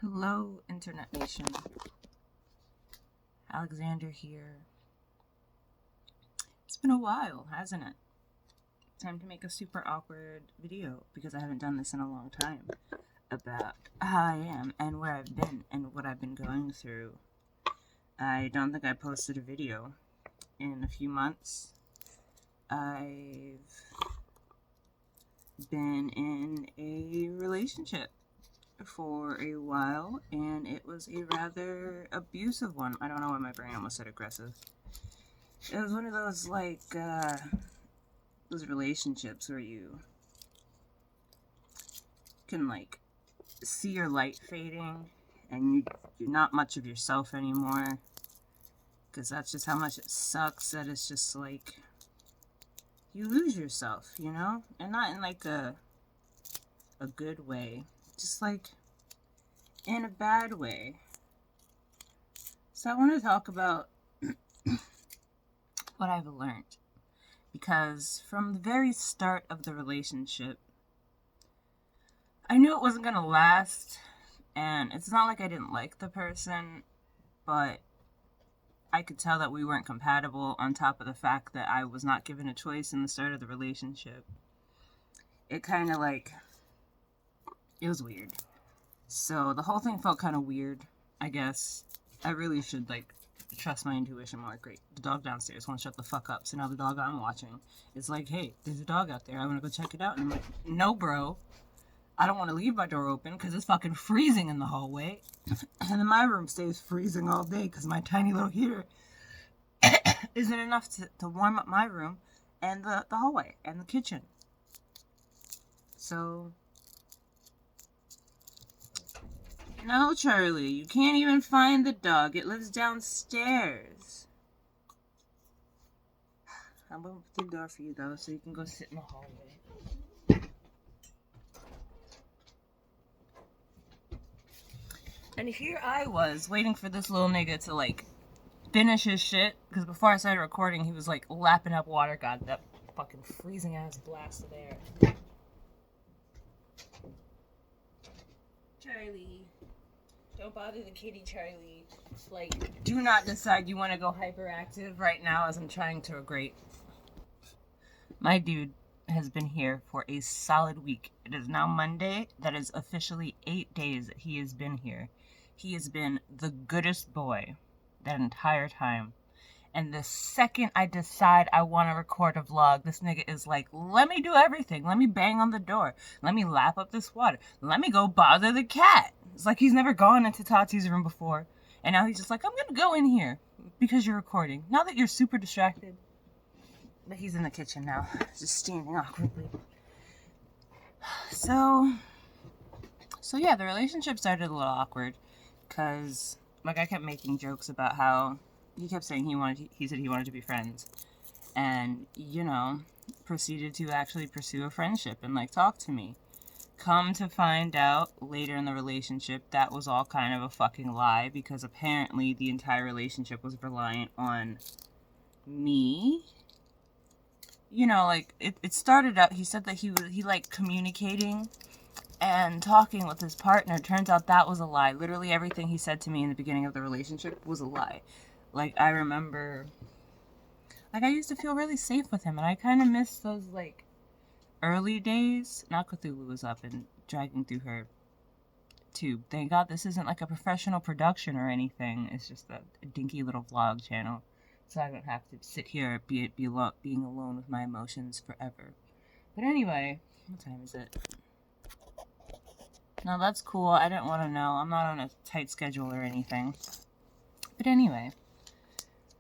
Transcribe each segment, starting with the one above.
Hello, Internet Nation. Alexander here. It's been a while, hasn't it? Time to make a super awkward video because I haven't done this in a long time about how I am and where I've been and what I've been going through. I don't think I posted a video in a few months. I've been in a relationship for a while, and it was a rather abusive one. I don't know why my brain almost said aggressive. It was one of those, those relationships where you can, see your light fading, and you're not much of yourself anymore, because that's just how much it sucks, that it's just, you lose yourself, you know? And not in, a good way. Just, in a bad way. So I want to talk about what I've learned. Because from the very start of the relationship, I knew it wasn't going to last. And it's not like I didn't like the person, but I could tell that we weren't compatible, on top of the fact that I was not given a choice in the start of the relationship. It kind of it was weird. So the whole thing felt kind of weird, I guess. I really should, trust my intuition more. Great. The dog downstairs won't shut the fuck up. So now the dog I'm watching is like, hey, there's a dog out there. I want to go check it out. And I'm like, no, bro. I don't want to leave my door open because it's fucking freezing in the hallway. And then my room stays freezing all day because my tiny little heater isn't enough to warm up my room and the hallway and the kitchen. So... no, Charlie, you can't even find the dog. It lives downstairs. I'm going to open the door for you, though, so you can go sit in the hallway. And here I was, waiting for this little nigga to, finish his shit. Because before I started recording, he was, lapping up water. God, that fucking freezing-ass blast of air. Charlie. Don't bother the kitty, Charlie. Do not decide you want to go hyperactive right now as I'm trying to grate. My dude has been here for a solid week. It is now Monday. That is officially 8 days that he has been here. He has been the goodest boy that entire time. And the second I decide I want to record a vlog, this nigga is like, let me do everything. Let me bang on the door. Let me lap up this water. Let me go bother the cat. It's like he's never gone into Tati's room before. And now he's just like, I'm going to go in here because you're recording. Now that you're super distracted. But he's in the kitchen now, just standing awkwardly. So yeah, the relationship started a little awkward because I kept making jokes about how he kept saying he said he wanted to be friends, and, proceeded to actually pursue a friendship and, talk to me. Come to find out later in the relationship, that was all kind of a fucking lie, because apparently the entire relationship was reliant on me. It started out, he said that he liked communicating and talking with his partner. Turns out that was a lie. Literally everything he said to me in the beginning of the relationship was a lie. I remember, I used to feel really safe with him, and I kind of miss those, early days. Now Cthulhu was up and dragging through her tube. Thank God this isn't, a professional production or anything. It's just a dinky little vlog channel, so I don't have to sit here being alone with my emotions forever. But anyway, what time is it? No, that's cool. I didn't want to know. I'm not on a tight schedule or anything. But anyway...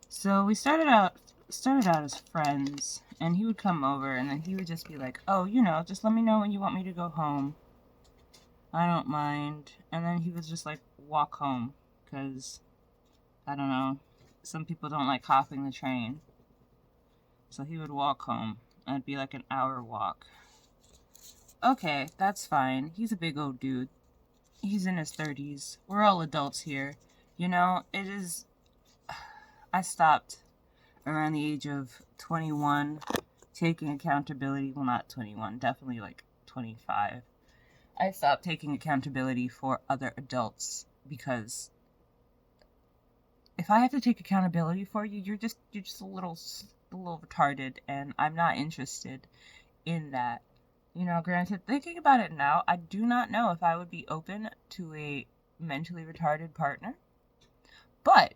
so we started out as friends, and he would come over, and then he would just be like, oh, just let me know when you want me to go home. I don't mind. And then he would just, walk home, because, I don't know, some people don't like hopping the train. So he would walk home, and it'd be an hour walk. Okay, that's fine. He's a big old dude. He's in his 30s. We're all adults here. It is... I stopped around the age of 21 taking accountability. Well, not 21, definitely 25. I stopped taking accountability for other adults because if I have to take accountability for you, you're just a little retarded, and I'm not interested in that. You know, granted, thinking about it now, I do not know if I would be open to a mentally retarded partner, but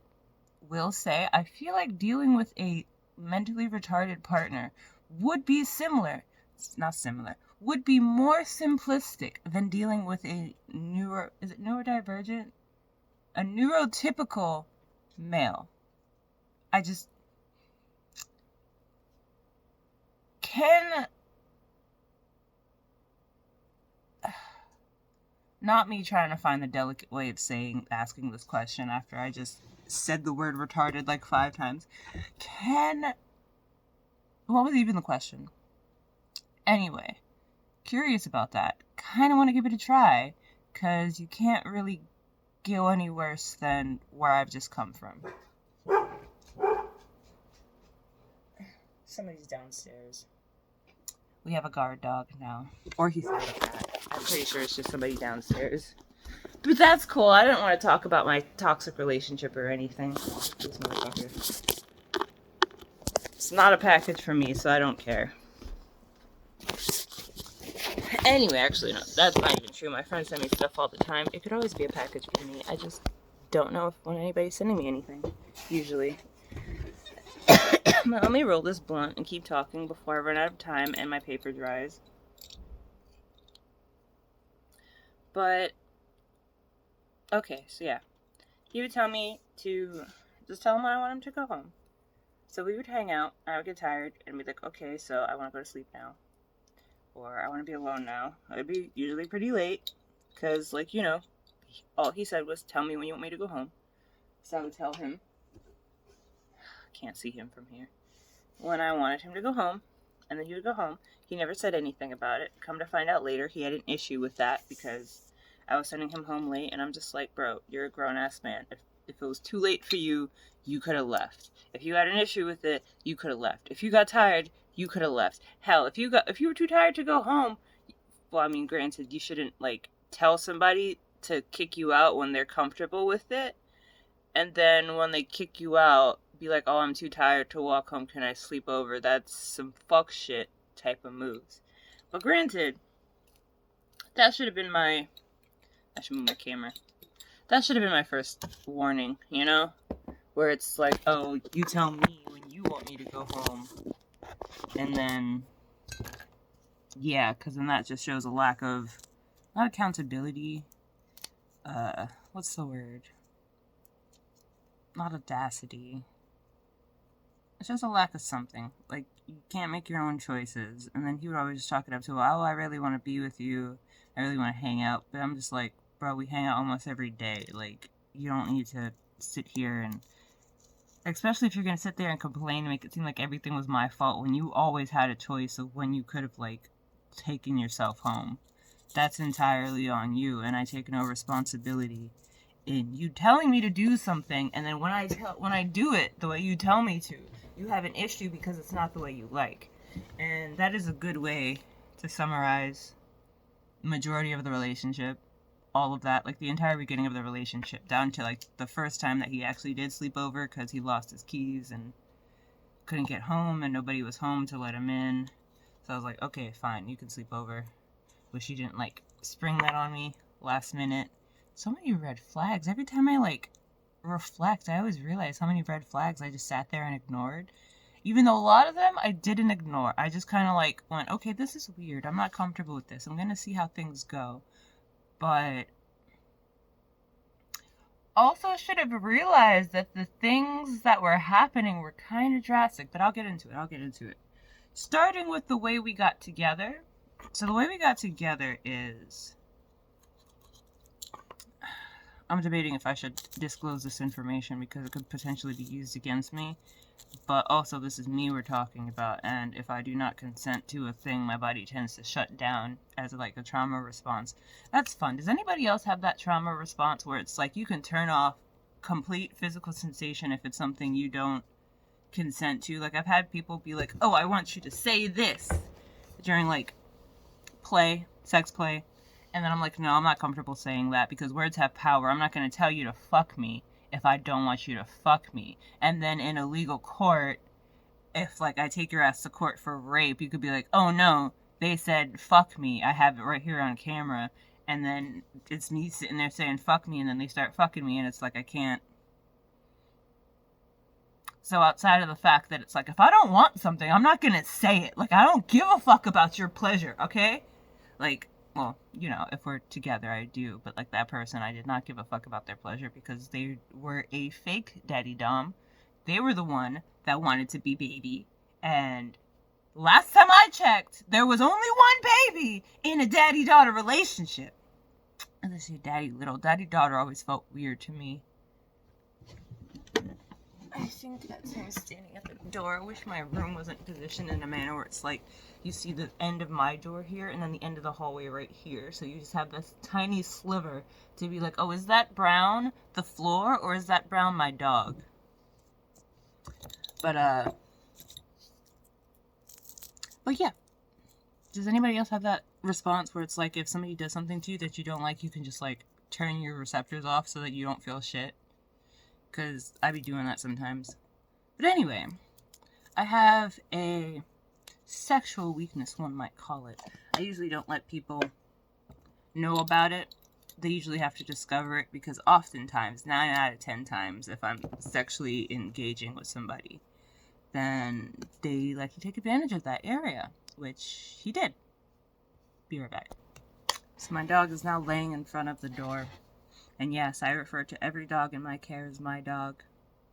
will say I feel like dealing with a mentally retarded partner would be similar, not similar, would be more simplistic than dealing with a neurodivergent? A neurotypical male. I just can not me trying to find the delicate way of asking this question after I just said the word retarded like 5 times. What was even the question? Anyway, curious about that. Kind of want to give it a try, because you can't really go any worse than where I've just come from. Somebody's downstairs. We have a guard dog now. Or he's not a cat. I'm pretty sure it's just somebody downstairs. But that's cool. I didn't want to talk about my toxic relationship or anything. This motherfucker. It's not a package for me, so I don't care. Anyway, actually, no, that's not even true. My friends send me stuff all the time. It could always be a package for me. I just don't know when anybody's sending me anything. Usually. Let me roll this blunt and keep talking before I run out of time and my paper dries. But, okay, so yeah. He would tell me to just tell him I want him to go home. So we would hang out, I would get tired, and be like, okay, so I want to go to sleep now. Or I want to be alone now. It would be usually pretty late, because, like, you know, all he said was, tell me when you want me to go home. So I would tell him, can't see him from here, when I wanted him to go home, and then he would go home. He never said anything about it. Come to find out later, he had an issue with that, because I was sending him home late, and I'm just like, bro, you're a grown-ass man. If it was too late for you, you could have left. If you had an issue with it, you could have left. If you got tired, you could have left. Hell, if you were too tired to go home, well, I mean, granted, you shouldn't, like, tell somebody to kick you out when they're comfortable with it, and then when they kick you out, be like, oh, I'm too tired to walk home, can I sleep over? That's some fuck shit type of moves. But granted, that should have been my... I should move my camera. That should have been my first warning, you know? Where it's like, oh, you tell me when you want me to go home. And then, yeah, because then that just shows a lack of, not accountability, what's the word? Not audacity. It's just a lack of something. Like, you can't make your own choices. And then he would always just chalk it up to, oh, I really want to be with you. I really want to hang out. But I'm just like, bro, we hang out almost every day. Like, you don't need to sit here and... Especially if you're going to sit there and complain and make it seem like everything was my fault when you always had a choice of when you could have, like, taken yourself home. That's entirely on you, and I take no responsibility in you telling me to do something, and then when I do it the way you tell me to, you have an issue because it's not the way you like. And that is a good way to summarize the majority of the relationship. All of that, like the entire beginning of the relationship, down to like the first time that he actually did sleep over because he lost his keys and couldn't get home and nobody was home to let him in. So I was like, okay, fine, you can sleep over. Wish you didn't like spring that on me last minute. So many red flags. Every time I like reflect, I always realize how many red flags I just sat there and ignored. Even though a lot of them I didn't ignore. I just kind of like went, okay, this is weird. I'm not comfortable with this. I'm going to see how things go. But also should have realized that the things that were happening were kind of drastic. But I'll get into it. Starting with the way we got together. So the way we got together is... I'm debating if I should disclose this information because it could potentially be used against me. But also, this is me we're talking about, and if I do not consent to a thing, my body tends to shut down as like a trauma response. That's fun. Does anybody else have that trauma response where it's like you can turn off complete physical sensation if it's something you don't consent to? Like, I've had people be like, oh, I want you to say this during like sex play, And then I'm like, no, I'm not comfortable saying that because words have power. I'm not going to tell you to fuck me if I don't want you to fuck me. And then in a legal court, if like I take your ass to court for rape, you could be like, oh no, they said fuck me. I have it right here on camera. And then it's me sitting there saying fuck me, and then they start fucking me, and it's like I can't. So outside of the fact that it's like, if I don't want something, I'm not gonna say it. Like, I don't give a fuck about your pleasure, okay? Like, well, you know, if we're together, I do. But like that person, I did not give a fuck about their pleasure because they were a fake daddy dom. They were the one that wanted to be baby. And last time I checked, there was only one baby in a daddy-daughter relationship. And this is daddy-daughter always felt weird to me. I think that's him standing at the door. I wish my room wasn't positioned in a manner where it's like you see the end of my door here and then the end of the hallway right here. So you just have this tiny sliver to be like, oh, is that brown the floor or is that brown my dog? But yeah. Does anybody else have that response where it's like if somebody does something to you that you don't like, you can just like turn your receptors off so that you don't feel shit? Because I be doing that sometimes. But anyway, I have a sexual weakness, one might call it. I usually don't let people know about it. They usually have to discover it because oftentimes, 9 out of 10 times, if I'm sexually engaging with somebody, then they like to take advantage of that area, which he did. Be right back. So my dog is now laying in front of the door. And yes, I refer to every dog in my care as my dog.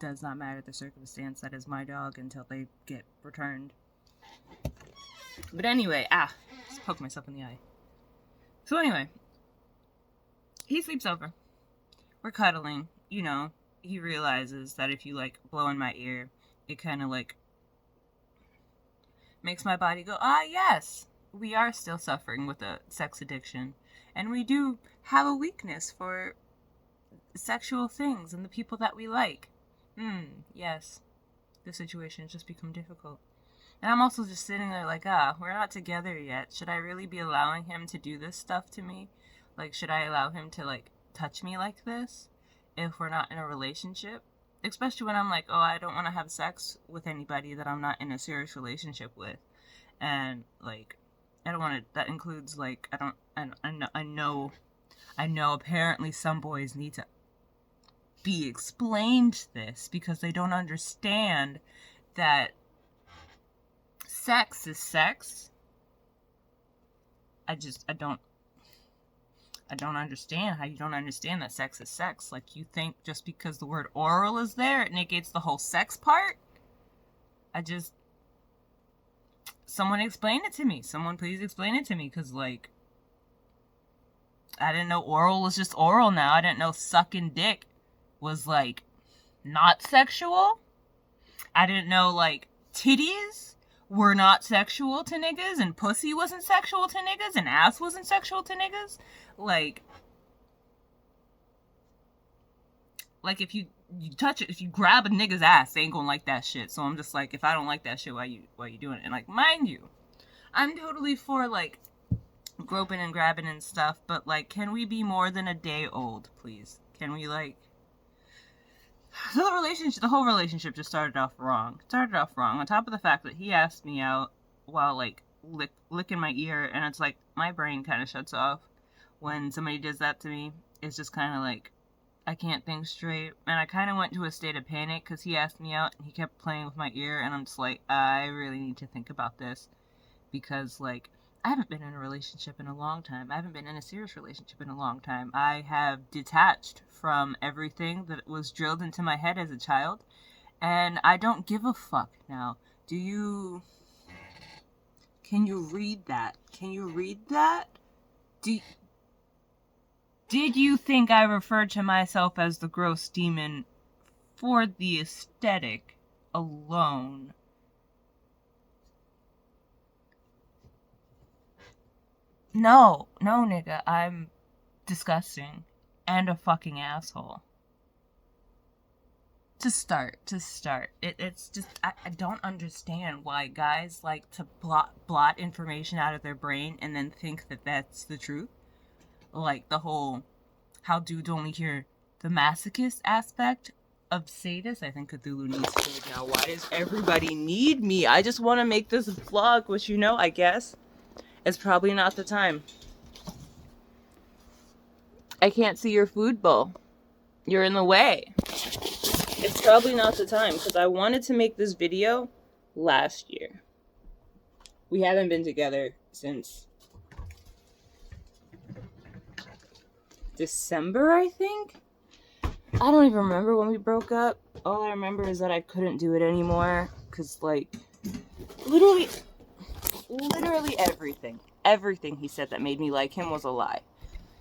Does not matter the circumstance, that is my dog until they get returned. But anyway, just poke myself in the eye. So anyway, he sleeps over. We're cuddling. You know, he realizes that if you like blow in my ear, it kind of like makes my body go, yes, we are still suffering with a sex addiction. And we do have a weakness for sexual things and the people that we like. Yes. The situation has just become difficult. And I'm also just sitting there like, we're not together yet. Should I really be allowing him to do this stuff to me? Like, should I allow him to, like, touch me like this if we're not in a relationship? Especially when I'm like, I don't want to have sex with anybody that I'm not in a serious relationship with. And, like, I don't want to, that includes, like, I know apparently some boys need to be explained this because they don't understand that sex is sex. I don't understand how you don't understand that sex is sex. Like, you think just because the word oral is there, it negates the whole sex part? Someone explain it to me. Someone please explain it to me, because, like, I didn't know oral was just oral now. I didn't know sucking dick was, like, not sexual. I didn't know, like, titties were not sexual to niggas, and pussy wasn't sexual to niggas, and ass wasn't sexual to niggas. Like if you touch it, if you grab a nigga's ass, they ain't gonna like that shit. So I'm just like, if I don't like that shit, why you doing it? And, like, mind you, I'm totally for, like, groping and grabbing and stuff, but, like, can we be more than a day old, please? Can we, like... So the whole relationship just started off wrong. On top of the fact that he asked me out while, like, licking my ear, and it's like, my brain kind of shuts off when somebody does that to me. It's just kind of like, I can't think straight. And I kind of went to a state of panic because he asked me out and he kept playing with my ear, and I'm just like, I really need to think about this because, like, I haven't been in a relationship in a long time. I haven't been in a serious relationship in a long time. I have detached from everything that was drilled into my head as a child, and I don't give a fuck now. Can you read that? Can you read that? Did you think I referred to myself as the gross demon for the aesthetic alone? No, nigga, I'm disgusting and a fucking asshole. To start. It's just, I don't understand why guys like to blot information out of their brain and then think that that's the truth. like the whole how dudes only hear the masochist aspect of sadist. I think Cthulhu needs food now. Why does everybody need me? I just want to make this vlog, which I guess it's probably not the time. I can't see your food bowl. You're in the way. It's probably not the time because I wanted to make this video last year. We haven't been together since December, I think. I don't even remember when we broke up. All I remember is that I couldn't do it anymore because, like, literally everything he said that made me like him was a lie.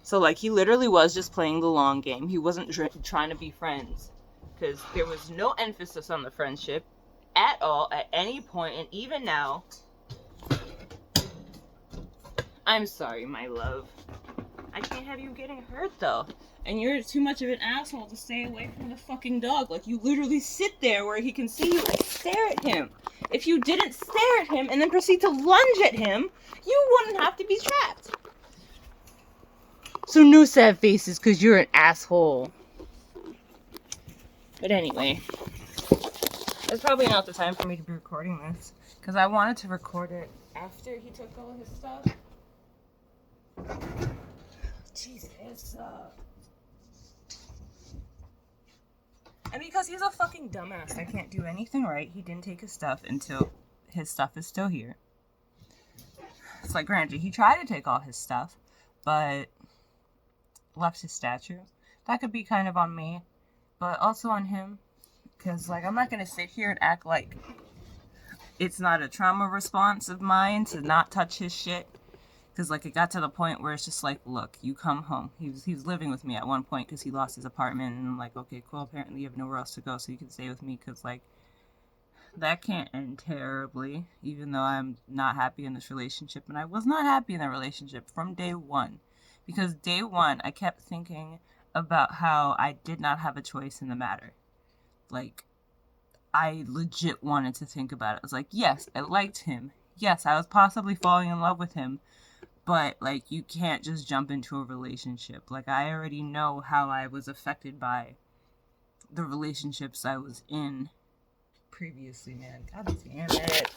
So, like, he literally was just playing the long game. He wasn't trying to be friends because there was no emphasis on the friendship at all at any point. And even now, I'm sorry, my love. I can't have you getting hurt, though. And you're too much of an asshole to stay away from the fucking dog. Like, you literally sit there where he can see you and stare at him. If you didn't stare at him and then proceed to lunge at him, you wouldn't have to be trapped. So no sad faces, because you're an asshole. But anyway, it's probably not the time for me to be recording this, because I wanted to record it after he took all of his stuff. Jesus. And because he's a fucking dumbass, I can't do anything right. He didn't take his stuff until his stuff is still here. It's like, granted, he tried to take all his stuff, but left his statue. That could be kind of on me, but also on him. Because, like, I'm not going to sit here and act like it's not a trauma response of mine to not touch his shit. Because, like, it got to the point where it's just like, look, you come home. He was living with me at one point because he lost his apartment. And I'm like, okay, cool. Apparently you have nowhere else to go, so you can stay with me. Because, like, that can't end terribly. Even though I'm not happy in this relationship. And I was not happy in that relationship from day one. Because day one, I kept thinking about how I did not have a choice in the matter. Like, I legit wanted to think about it. I was like, yes, I liked him. Yes, I was possibly falling in love with him. But, like, you can't just jump into a relationship. Like, I already know how I was affected by the relationships I was in previously, man. God damn it.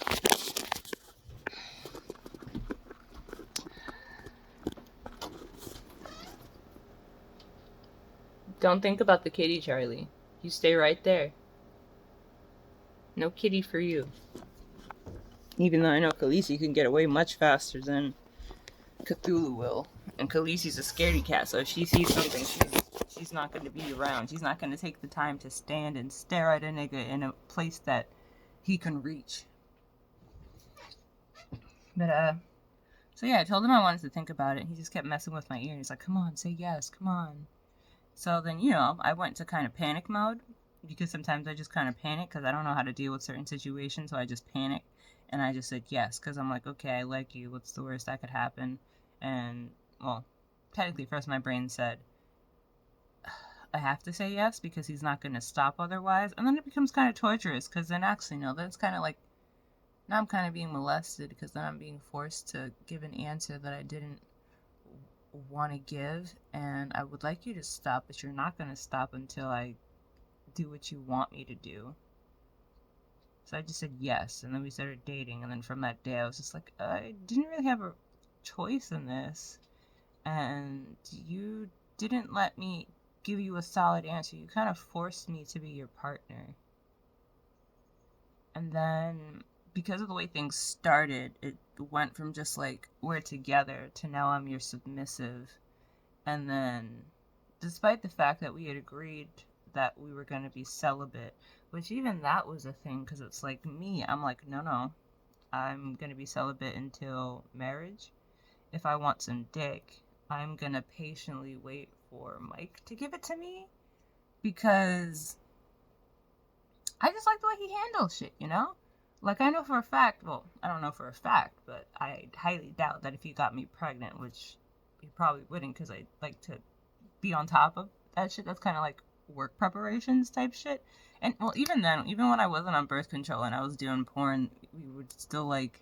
Don't think about the kitty, Charlie. You stay right there. No kitty for you. Even though I know Khaleesi can get away much faster than Cthulhu will. And Khaleesi's a scaredy cat, so if she sees something, she's not going to be around. She's not going to take the time to stand and stare at a nigga in a place that he can reach. But, so yeah, I told him I wanted to think about it. He just kept messing with my ear. He's like, come on, say yes, come on. So then, I went to kind of panic mode. Because sometimes I just kind of panic because I don't know how to deal with certain situations, so I just panic. And I just said yes, because I'm like, okay, I like you. What's the worst that could happen? And, well, technically, first my brain said, I have to say yes because he's not going to stop otherwise. And then it becomes kind of torturous because then actually, no, then it's kind of like, now I'm kind of being molested because then I'm being forced to give an answer that I didn't want to give. And I would like you to stop, but you're not going to stop until I do what you want me to do. So I just said yes, and then we started dating, and then from that day I was just like, I didn't really have a choice in this, and you didn't let me give you a solid answer. You kind of forced me to be your partner. And then, because of the way things started, it went from just like, we're together, to now I'm your submissive. And then, despite the fact that we had agreed that we were going to be celibate, which even that was a thing, because it's like me, I'm like, no, I'm going to be celibate until marriage. If I want some dick, I'm going to patiently wait for Mike to give it to me, because I just like the way he handles shit, Like, I know for a fact, well, I don't know for a fact, but I highly doubt that if he got me pregnant, which he probably wouldn't, because I like to be on top of that shit. That's kind of like work preparations type shit. And, well, even then, even when I wasn't on birth control and I was doing porn, we would still, like,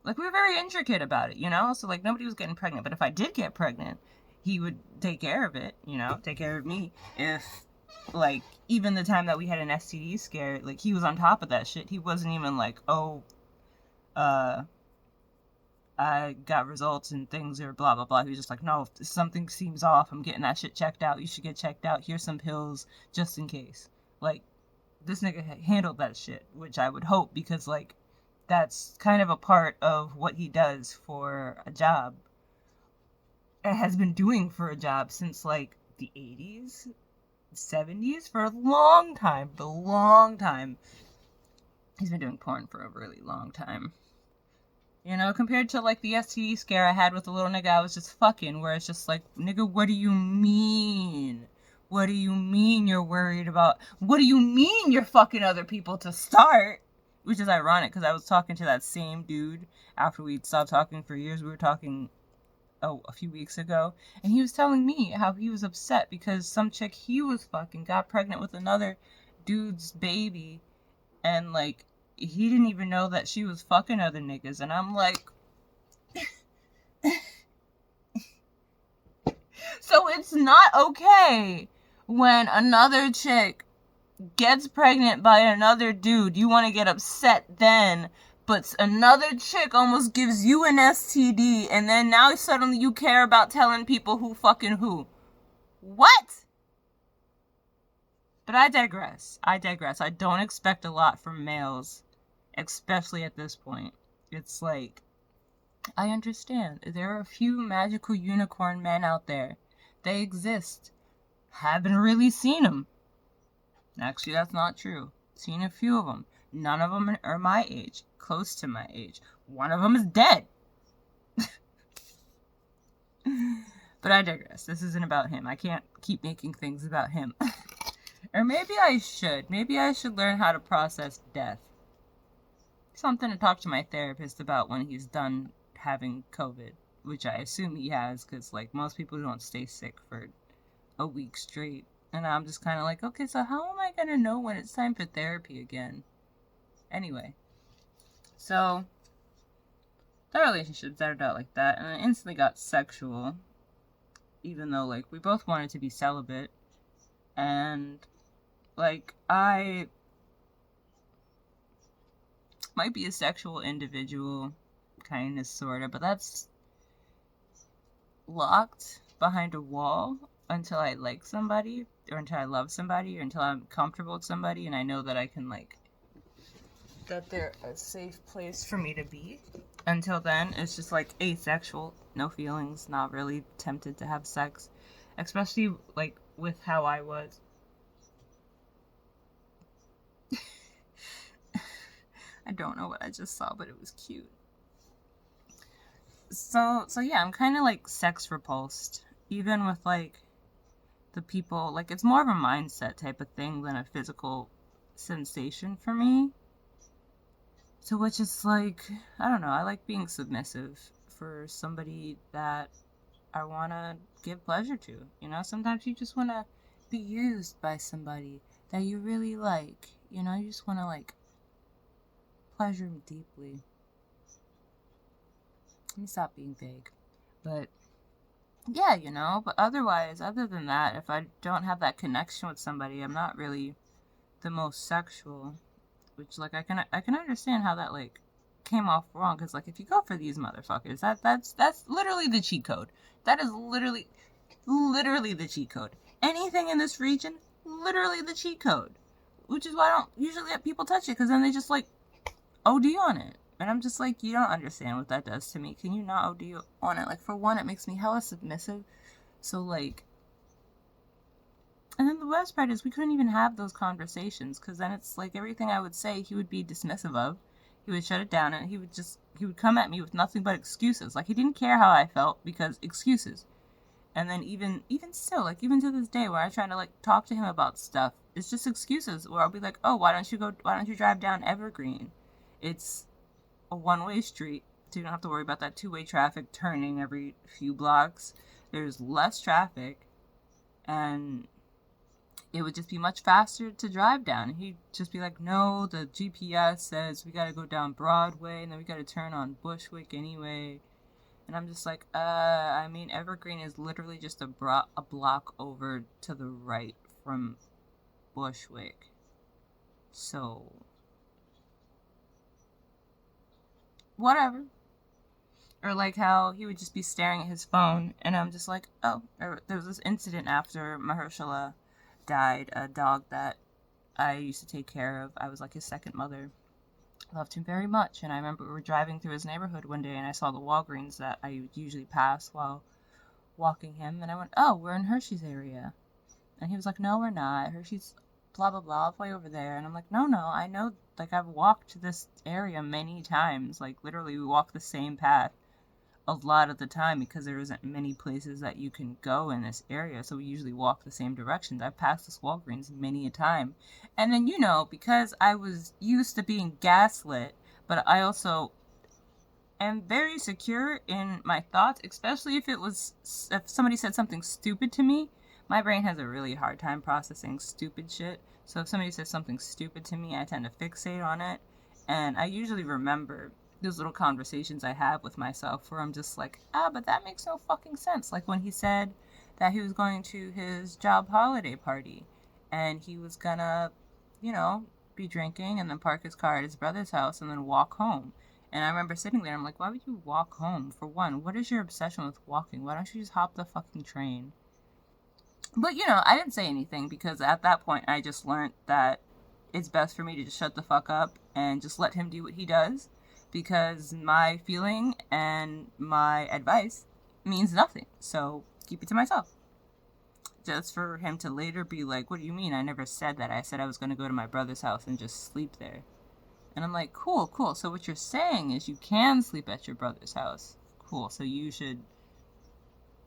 Like, we were very intricate about it, you know? So, like, nobody was getting pregnant. But if I did get pregnant, he would take care of it, you know? Take care of me. If, like, even the time that we had an STD scare, like, he was on top of that shit. He wasn't even like, oh, I got results and things or blah, blah, blah. He was just like, no, if something seems off, I'm getting that shit checked out. You should get checked out. Here's some pills just in case. Like, this nigga handled that shit, which I would hope, because, like, that's kind of a part of what he does for a job. It has been doing for a job since, like, the 80s, 70s, for a long time. The long time. He's been doing porn for a really long time. You know, compared to, like, the STD scare I had with the little nigga I was just fucking, where it's just like, nigga, what do you mean? What do you mean you're worried about? What do you mean you're fucking other people to start? Which is ironic, because I was talking to that same dude after we'd stopped talking for years. We were talking, a few weeks ago, and he was telling me how he was upset because some chick he was fucking got pregnant with another dude's baby, and, like, he didn't even know that she was fucking other niggas, and I'm like... So it's not okay when another chick gets pregnant by another dude. You want to get upset then, but another chick almost gives you an STD, and then now suddenly you care about telling people who fucking who. What? But I digress. I don't expect a lot from males, especially at this point. It's like, I understand. There are a few magical unicorn men out there. They exist. Haven't really seen them. Actually, that's not true. Seen a few of them. None of them are my age. Close to my age. One of them is dead. But I digress. This isn't about him. I can't keep making things about him. Or maybe I should. Maybe I should learn how to process death. Something to talk to my therapist about when he's done having COVID. Which I assume he has, because, like, most people don't stay sick for a week straight. And I'm just kind of like, okay, so how am I going to know when it's time for therapy again? Anyway. So, the relationship started out like that, and it instantly got sexual. Even though, like, we both wanted to be celibate. And, like, I might be a sexual individual, kind of, sort of, but that's locked behind a wall until I like somebody, or until I love somebody, or until I'm comfortable with somebody, and I know that I can, like, that they're a safe place for me to be. Until then, it's just, like, asexual, no feelings, not really tempted to have sex, especially, like, with how I was. I don't know what I just saw, but it was cute. So yeah, I'm kind of, like, sex repulsed, even with, like, the people, like, it's more of a mindset type of thing than a physical sensation for me. So which is, like, I don't know, I like being submissive for somebody that I want to give pleasure to, you know? Sometimes you just want to be used by somebody that you really like, you know? You just want to, like, pleasure them deeply. Let me stop being vague. But, yeah, you know? But otherwise, other than that, if I don't have that connection with somebody, I'm not really the most sexual. Which, like, I can understand how that, like, came off wrong. Because, like, if you go for these motherfuckers, that's literally the cheat code. That is literally the cheat code. Anything in this region, literally the cheat code. Which is why I don't usually let people touch it. Because then they just, like, OD on it. And I'm just like, you don't understand what that does to me. Can you not OD on it? Like, for one, it makes me hella submissive. So, like... And then the worst part is we couldn't even have those conversations. Because then it's like everything I would say, he would be dismissive of. He would shut it down. And he would come at me with nothing but excuses. Like, he didn't care how I felt because excuses. And then even still, like, even to this day, where I try to, like, talk to him about stuff, it's just excuses. Where I'll be like, oh, why don't you drive down Evergreen? It's a one-way street, so you don't have to worry about that two-way traffic turning every few blocks. There's less traffic, and it would just be much faster to drive down. He'd just be like, no, the GPS says we gotta go down Broadway and then we gotta turn on Bushwick anyway. And I'm just like, I mean, Evergreen is literally just a block over to the right from Bushwick. So, whatever. Or like how he would just be staring at his phone, and I'm just like, oh. Or there was this incident after Mahershala died, a dog that I used to take care of. I was like his second mother. Loved him very much, and I remember we were driving through his neighborhood one day, and I saw the Walgreens that I would usually pass while walking him, and I went, oh, we're in Hershey's area. And he was like, no, we're not. Hershey's blah, blah, blah, all the way over there. And I'm like, no, I know, like, I've walked this area many times. Like, literally, we walk the same path a lot of the time because there isn't many places that you can go in this area, so we usually walk the same directions. I've passed this Walgreens many a time. And then, because I was used to being gaslit, but I also am very secure in my thoughts, especially if somebody said something stupid to me. My brain has a really hard time processing stupid shit. So if somebody says something stupid to me, I tend to fixate on it. And I usually remember those little conversations I have with myself where I'm just like, but that makes no fucking sense. Like when he said that he was going to his job holiday party and he was gonna, be drinking and then park his car at his brother's house and then walk home. And I remember sitting there, I'm like, why would you walk home? For one, what is your obsession with walking? Why don't you just hop the fucking train? But, I didn't say anything because at that point I just learned that it's best for me to just shut the fuck up and just let him do what he does, because my feeling and my advice means nothing. So keep it to myself. Just for him to later be like, what do you mean? I never said that. I said I was going to go to my brother's house and just sleep there. And I'm like, cool. So what you're saying is you can sleep at your brother's house. Cool. So you should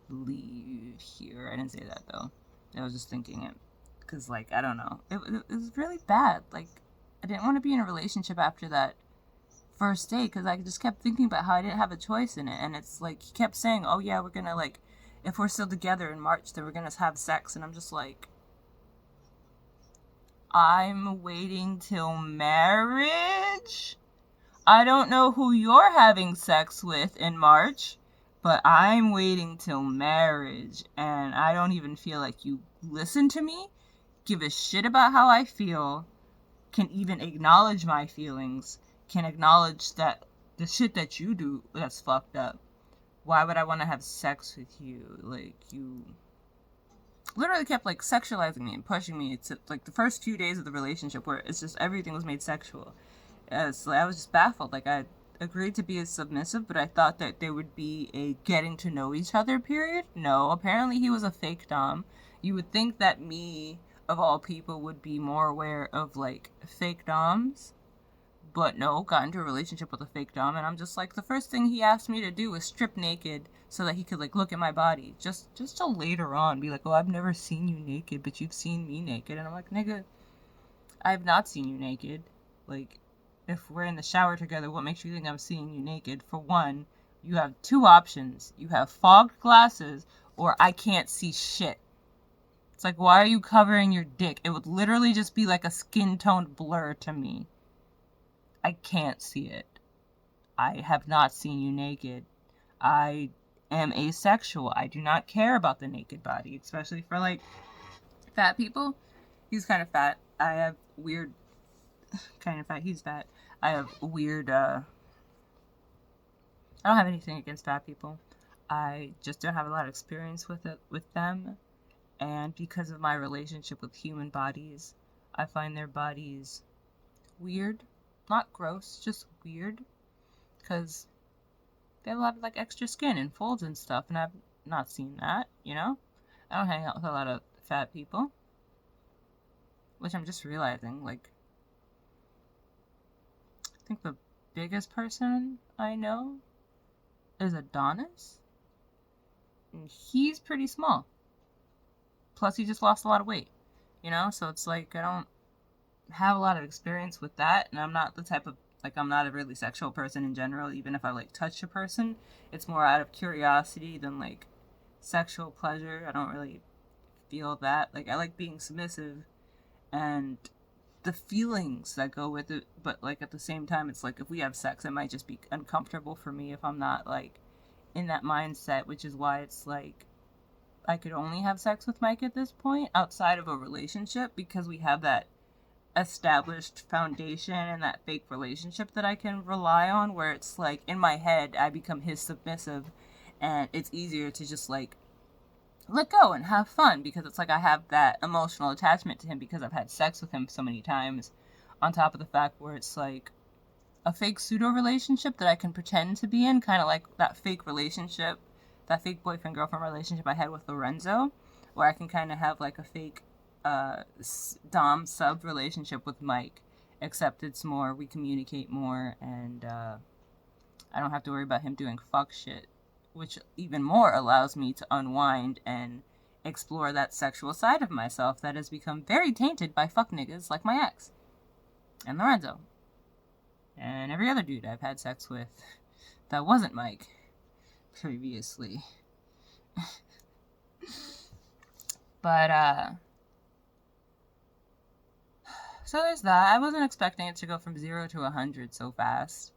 leave here. I didn't say that though. I was just thinking it. Because, I don't know. It was really bad. I didn't want to be in a relationship after that first date because I just kept thinking about how I didn't have a choice in it. And it's like, he kept saying, oh yeah, we're gonna, if we're still together in March, then we're gonna have sex. And I'm just like, I'm waiting till marriage? I don't know who you're having sex with in March, but I'm waiting till marriage. And I don't even feel like you listen to me, give a shit about how I feel, can even acknowledge my feelings, can acknowledge that the shit that you do that's fucked up. Why would I want to have sex with you? You literally kept, sexualizing me and pushing me. It's, the first few days of the relationship where it's just everything was made sexual. I was just baffled. I agreed to be submissive, but I thought that there would be a getting to know each other period. No, apparently he was a fake dom. You would think that me, of all people, would be more aware of, fake doms. But no, got into a relationship with a fake dom, and I'm just like, the first thing he asked me to do was strip naked so that he could, look at my body. Just to later on be like, oh, I've never seen you naked, but you've seen me naked. And I'm like, nigga, I have not seen you naked. If we're in the shower together, what makes you think I'm seeing you naked? For one, you have two options. You have fogged glasses, or I can't see shit. It's like, why are you covering your dick? It would literally just be like a skin-toned blur to me. I can't see it. I have not seen you naked. I am asexual. I do not care about the naked body, especially for, fat people. He's kind of fat. I have weird... kind of fat. He's fat. I have weird, I don't have anything against fat people. I just don't have a lot of experience with them. And because of my relationship with human bodies, I find their bodies weird. Not gross, just weird. Because they have a lot of, extra skin and folds and stuff. And I've not seen that, I don't hang out with a lot of fat people. Which I'm just realizing, I think the biggest person I know is Adonis. And he's pretty small. Plus, he just lost a lot of weight, So it's I don't have a lot of experience with that. And I'm not the type of, I'm not a really sexual person in general. Even if I, touch a person, it's more out of curiosity than, sexual pleasure. I don't really feel that. Like, I like being submissive and the feelings that go with it, but like at the same time, it's like if we have sex, it might just be uncomfortable for me if I'm not like in that mindset, which is why it's like I could only have sex with Mike at this point outside of a relationship, because we have that established foundation and that fake relationship that I can rely on, where it's like in my head I become his submissive and it's easier to just like let go and have fun, because it's like I have that emotional attachment to him because I've had sex with him so many times, on top of the fact where it's like a fake pseudo relationship that I can pretend to be in, kind of like that fake relationship, that fake boyfriend girlfriend relationship I had with Lorenzo, where I can kind of have like a fake dom sub relationship with Mike, except it's more, we communicate more, and I don't have to worry about him doing fuck shit, which even more allows me to unwind and explore that sexual side of myself that has become very tainted by fuck niggas like my ex and Lorenzo and every other dude I've had sex with that wasn't Mike previously. But so there's that. I wasn't expecting it to go from 0 to 100 so fast,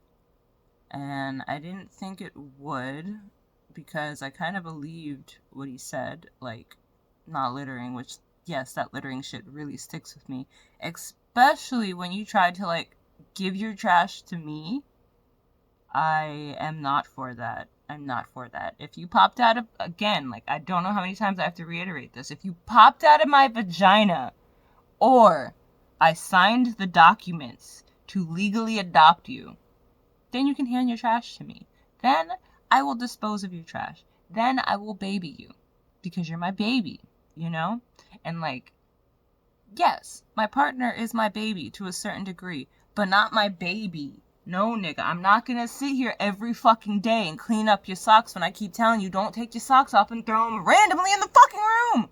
and I didn't think it would, because I kind of believed what he said, like not littering, which, yes, that littering shit really sticks with me, especially when you tried to like give your trash to me. I am not for that. I'm not for that. If you popped out of, again, like, I don't know how many times I have to reiterate this, if you popped out of my vagina, or I signed the documents to legally adopt you, then you can hand your trash to me. Then I will dispose of your trash. Then I will baby you, because you're my baby, you know? And like, yes, my partner is my baby to a certain degree, but not my baby. No, nigga, I'm not gonna sit here every fucking day and clean up your socks when I keep telling you don't take your socks off and throw them randomly in the fucking room.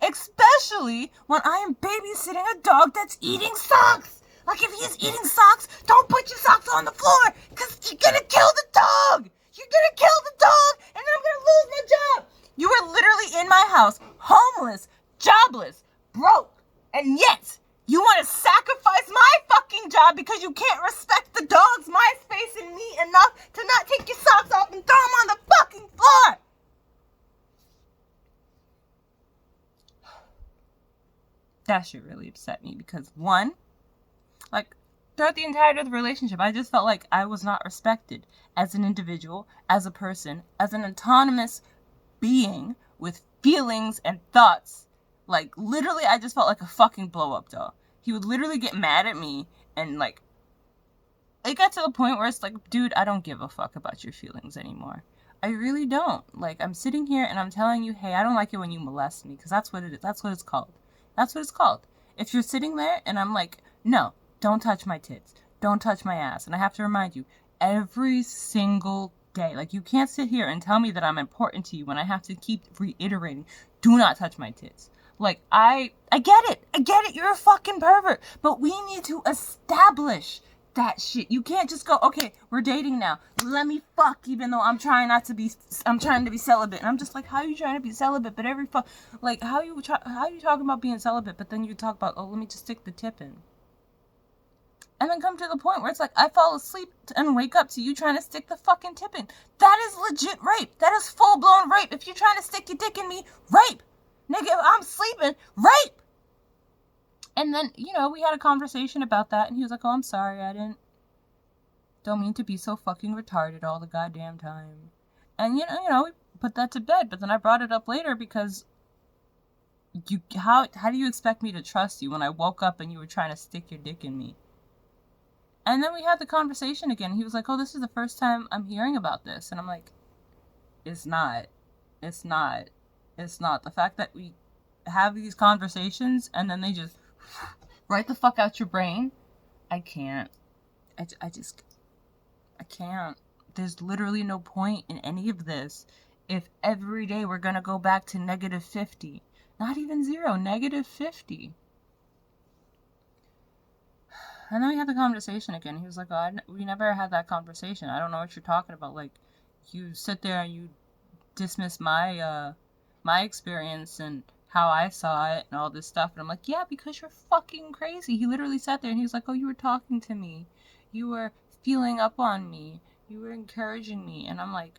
Especially when I am babysitting a dog that's eating socks. Like, if he's eating socks, don't put your socks on the floor, because you're gonna kill the dog. You're gonna kill the dog, and then I'm gonna lose my job. You were literally in my house, homeless, jobless, broke, and yet you want to sacrifice my fucking job because you can't respect the dog's my space and me enough to not take your socks off and throw them on the fucking floor. That shit really upset me, because one, like, throughout the entirety of the relationship, I just felt like I was not respected as an individual, as a person, as an autonomous being with feelings and thoughts. Like, literally, I just felt like a fucking blow-up doll. He would literally get mad at me, and, like, it got to the point where it's like, dude, I don't give a fuck about your feelings anymore. I really don't. Like, I'm sitting here and I'm telling you, hey, I don't like it when you molest me, because that's what it is. That's what it's called. That's what it's called. If you're sitting there and I'm like, no, don't touch my tits, don't touch my ass, and I have to remind you every single day, like, you can't sit here and tell me that I'm important to you when I have to keep reiterating, do not touch my tits. Like, I get it, you're a fucking pervert, but we need to establish that shit. You can't just go, okay, we're dating now, let me fuck, even though I'm trying to be celibate. And I'm just like, how are you trying to be celibate? But every fuck, like, how are you talking about being celibate, but then you talk about, oh, let me just stick the tip in. And then come to the point where it's like, I fall asleep and wake up to you trying to stick the fucking tip in. That is legit rape. That is full-blown rape. If you're trying to stick your dick in me, rape. Nigga, if I'm sleeping, rape. And then, you know, we had a conversation about that, and he was like, oh, I'm sorry, don't mean to be so fucking retarded all the goddamn time. And, you know, we put that to bed, but then I brought it up later because how do you expect me to trust you when I woke up and you were trying to stick your dick in me? And then we had the conversation again. He was like, oh, this is the first time I'm hearing about this. And I'm like, it's not. The fact that we have these conversations and then they just write the fuck out your brain, I can't. I can't. There's literally no point in any of this if every day we're gonna go back to negative 50. Not even 0, negative 50. And then we had the conversation again. He was like, oh, we never had that conversation. I don't know what you're talking about. Like, you sit there and you dismiss my experience and how I saw it and all this stuff. And I'm like, yeah, because you're fucking crazy. He literally sat there and he was like, oh, you were talking to me. You were feeling up on me. You were encouraging me. And I'm like,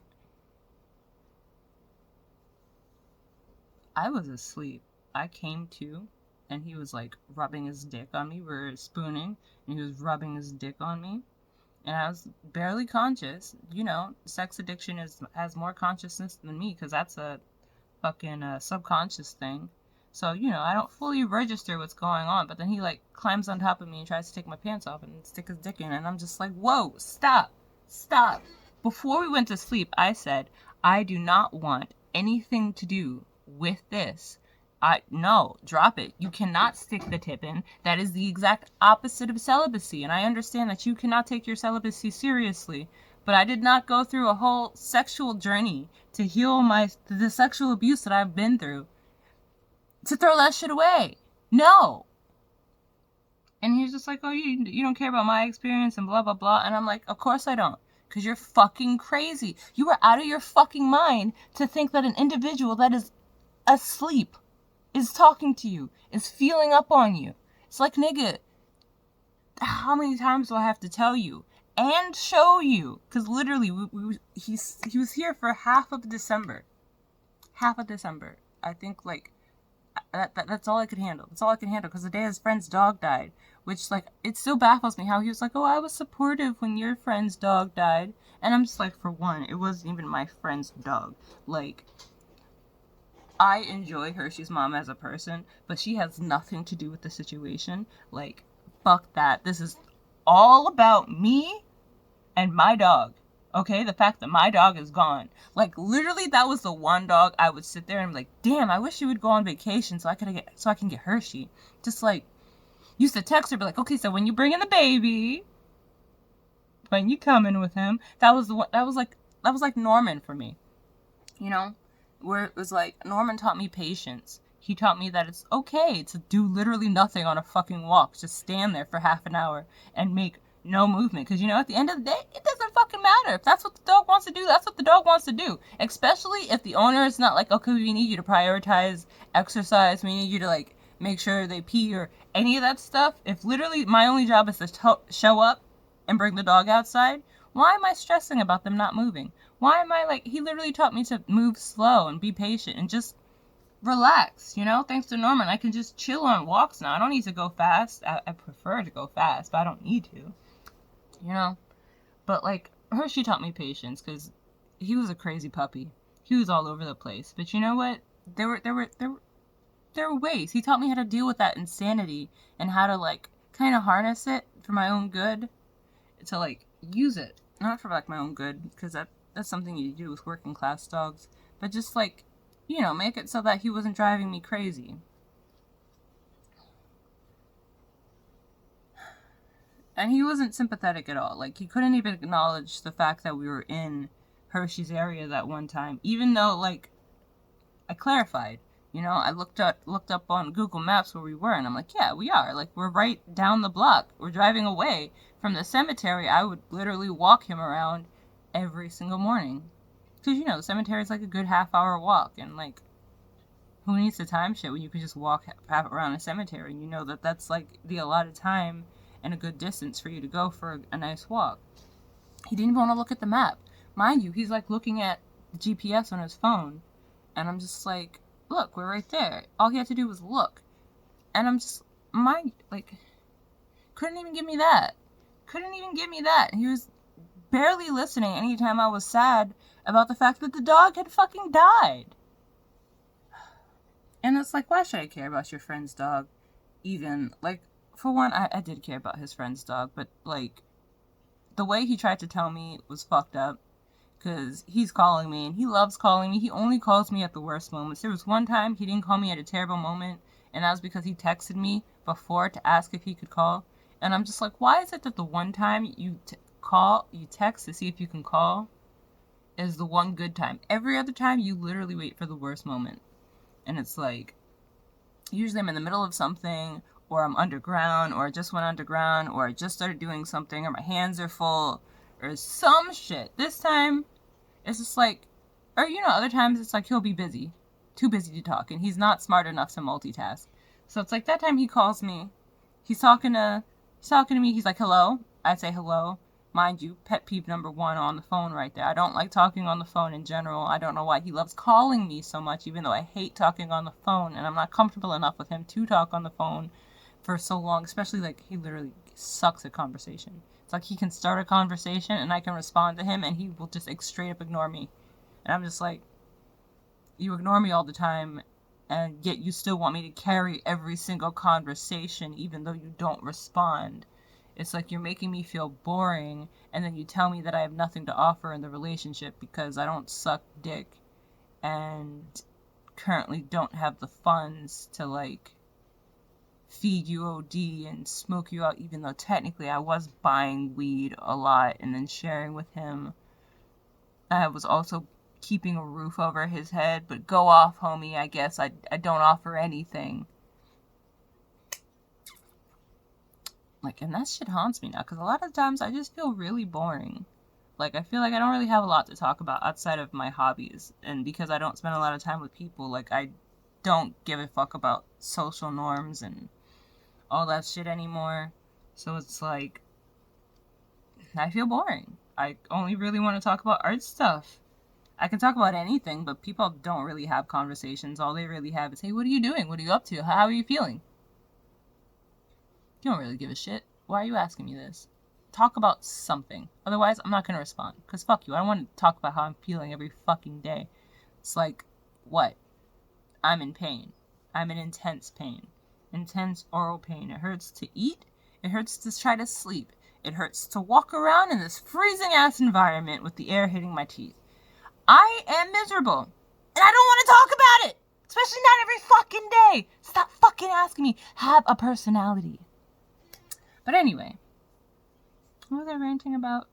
I was asleep. I came to, and he was like rubbing his dick on me. We were spooning, and he was rubbing his dick on me. And I was barely conscious. You know, sex addiction has more consciousness than me because that's a fucking subconscious thing. So, you know, I don't fully register what's going on, but then he like climbs on top of me and tries to take my pants off and stick his dick in, and I'm just like, whoa, stop, stop. Before we went to sleep, I said, I do not want anything to do with this. No, drop it. You cannot stick the tip in. That is the exact opposite of celibacy, and I understand that you cannot take your celibacy seriously, but I did not go through a whole sexual journey to heal the sexual abuse that I've been through to throw that shit away. No. And he's just like, oh, you don't care about my experience and blah, blah, blah. And I'm like, of course I don't. Because you're fucking crazy. You are out of your fucking mind to think that an individual that is asleep is talking to you, is feeling up on you. It's like, nigga, how many times do I have to tell you and show you? Because literally, he was here for half of December. Half of December. I think, like, that's all I could handle. That's all I could handle, because the day his friend's dog died, which, like, it still baffles me how he was like, oh, I was supportive when your friend's dog died. And I'm just like, for one, it wasn't even my friend's dog. Like, I enjoy Hershey's mom as a person, but she has nothing to do with the situation. Like, fuck that. This is all about me and my dog. Okay, the fact that my dog is gone. Like, literally, that was the one dog I would sit there and be like, damn, I wish she would go on vacation so I can get Hershey. Just like, used to text her, be like, okay, so when you bring in the baby, when you come in with him, that was like Norman for me, you know, where it was like Norman taught me patience. He taught me that it's okay to do literally nothing on a fucking walk, just stand there for half an hour and make no movement, because, you know, at the end of the day, it doesn't fucking matter. If that's what the dog wants to do, that's what the dog wants to do. Especially if the owner is not like, okay, we need you to prioritize exercise, we need you to, like, make sure they pee or any of that stuff. If literally my only job is to show up and bring the dog outside, why am I stressing about them not moving? Why am I, like, he literally taught me to move slow and be patient and just relax, you know? Thanks to Norman, I can just chill on walks now. I don't need to go fast. I prefer to go fast, but I don't need to. You know, but like Hershey taught me patience, because he was a crazy puppy. He was all over the place. But you know what? There were ways. He taught me how to deal with that insanity and how to, like, kind of harness it for my own good, to, like, use it not for, like, my own good, because that's something you do with working class dogs, but just, like, you know, make it so that he wasn't driving me crazy. And he wasn't sympathetic at all. Like, he couldn't even acknowledge the fact that we were in Hershey's area that one time. Even though, like, I clarified. You know, I looked up on Google Maps where we were, and I'm like, yeah, we are. Like, we're right down the block. We're driving away from the cemetery. I would literally walk him around every single morning. Because, you know, the cemetery is like a good half-hour walk. And, like, who needs the time shit when you can just walk around a cemetery? And you know that that's, like, the allotted time and a good distance for you to go for a nice walk. He didn't even want to look at the map. Mind you, he's like looking at GPS on his phone, and I'm just like, look, we're right there. All he had to do was look. And I'm just, couldn't even give me that. He was barely listening anytime I was sad about the fact that the dog had fucking died. And it's like, why should I care about your friend's dog? Even, like, for one, I did care about his friend's dog, but, like, the way he tried to tell me was fucked up, because he's calling me, and he loves calling me. He only calls me at the worst moments. There was one time he didn't call me at a terrible moment, and that was because he texted me before to ask if he could call, and I'm just like, why is it that the one time you text to see if you can call, is the one good time? Every other time, you literally wait for the worst moment, and it's like, usually I'm in the middle of something, or I'm underground, or I just went underground, or I just started doing something, or my hands are full, or some shit. This time, it's just like, or, you know, other times it's like he'll be busy, too busy to talk, and he's not smart enough to multitask. So it's like that time he calls me, he's talking to me, he's like, hello. I say hello. Mind you, pet peeve number one on the phone right there. I don't like talking on the phone in general. I don't know why he loves calling me so much, even though I hate talking on the phone, and I'm not comfortable enough with him to talk on the phone for so long, especially like he literally sucks at conversation. It's like he can start a conversation and I can respond to him and he will just straight up ignore me. And I'm just like, you ignore me all the time and yet you still want me to carry every single conversation even though you don't respond. It's like you're making me feel boring, and then you tell me that I have nothing to offer in the relationship because I don't suck dick and currently don't have the funds to, like, feed you OD and smoke you out, even though technically I was buying weed a lot and then sharing with him. I was also keeping a roof over his head, but go off, homie, I guess. I don't offer anything. Like, and that shit haunts me now, because a lot of times I just feel really boring. Like, I feel like I don't really have a lot to talk about outside of my hobbies, and because I don't spend a lot of time with people, like, I don't give a fuck about social norms and all that shit anymore. So it's like, I feel boring. I only really want to talk about art stuff. I can talk about anything, but people don't really have conversations. All they really have is, hey, what are you doing? What are you up to? How are you feeling? You don't really give a shit. Why are you asking me this? Talk about something. Otherwise, I'm not going to respond. Because fuck you. I don't want to talk about how I'm feeling every fucking day. It's like, what? I'm in pain. I'm in intense pain. Intense oral pain. It hurts to eat. It hurts to try to sleep. It hurts to walk around in this freezing ass environment with the air hitting my teeth. I am miserable. And I don't want to talk about it. Especially not every fucking day. Stop fucking asking me. Have a personality. But anyway, what was I ranting about?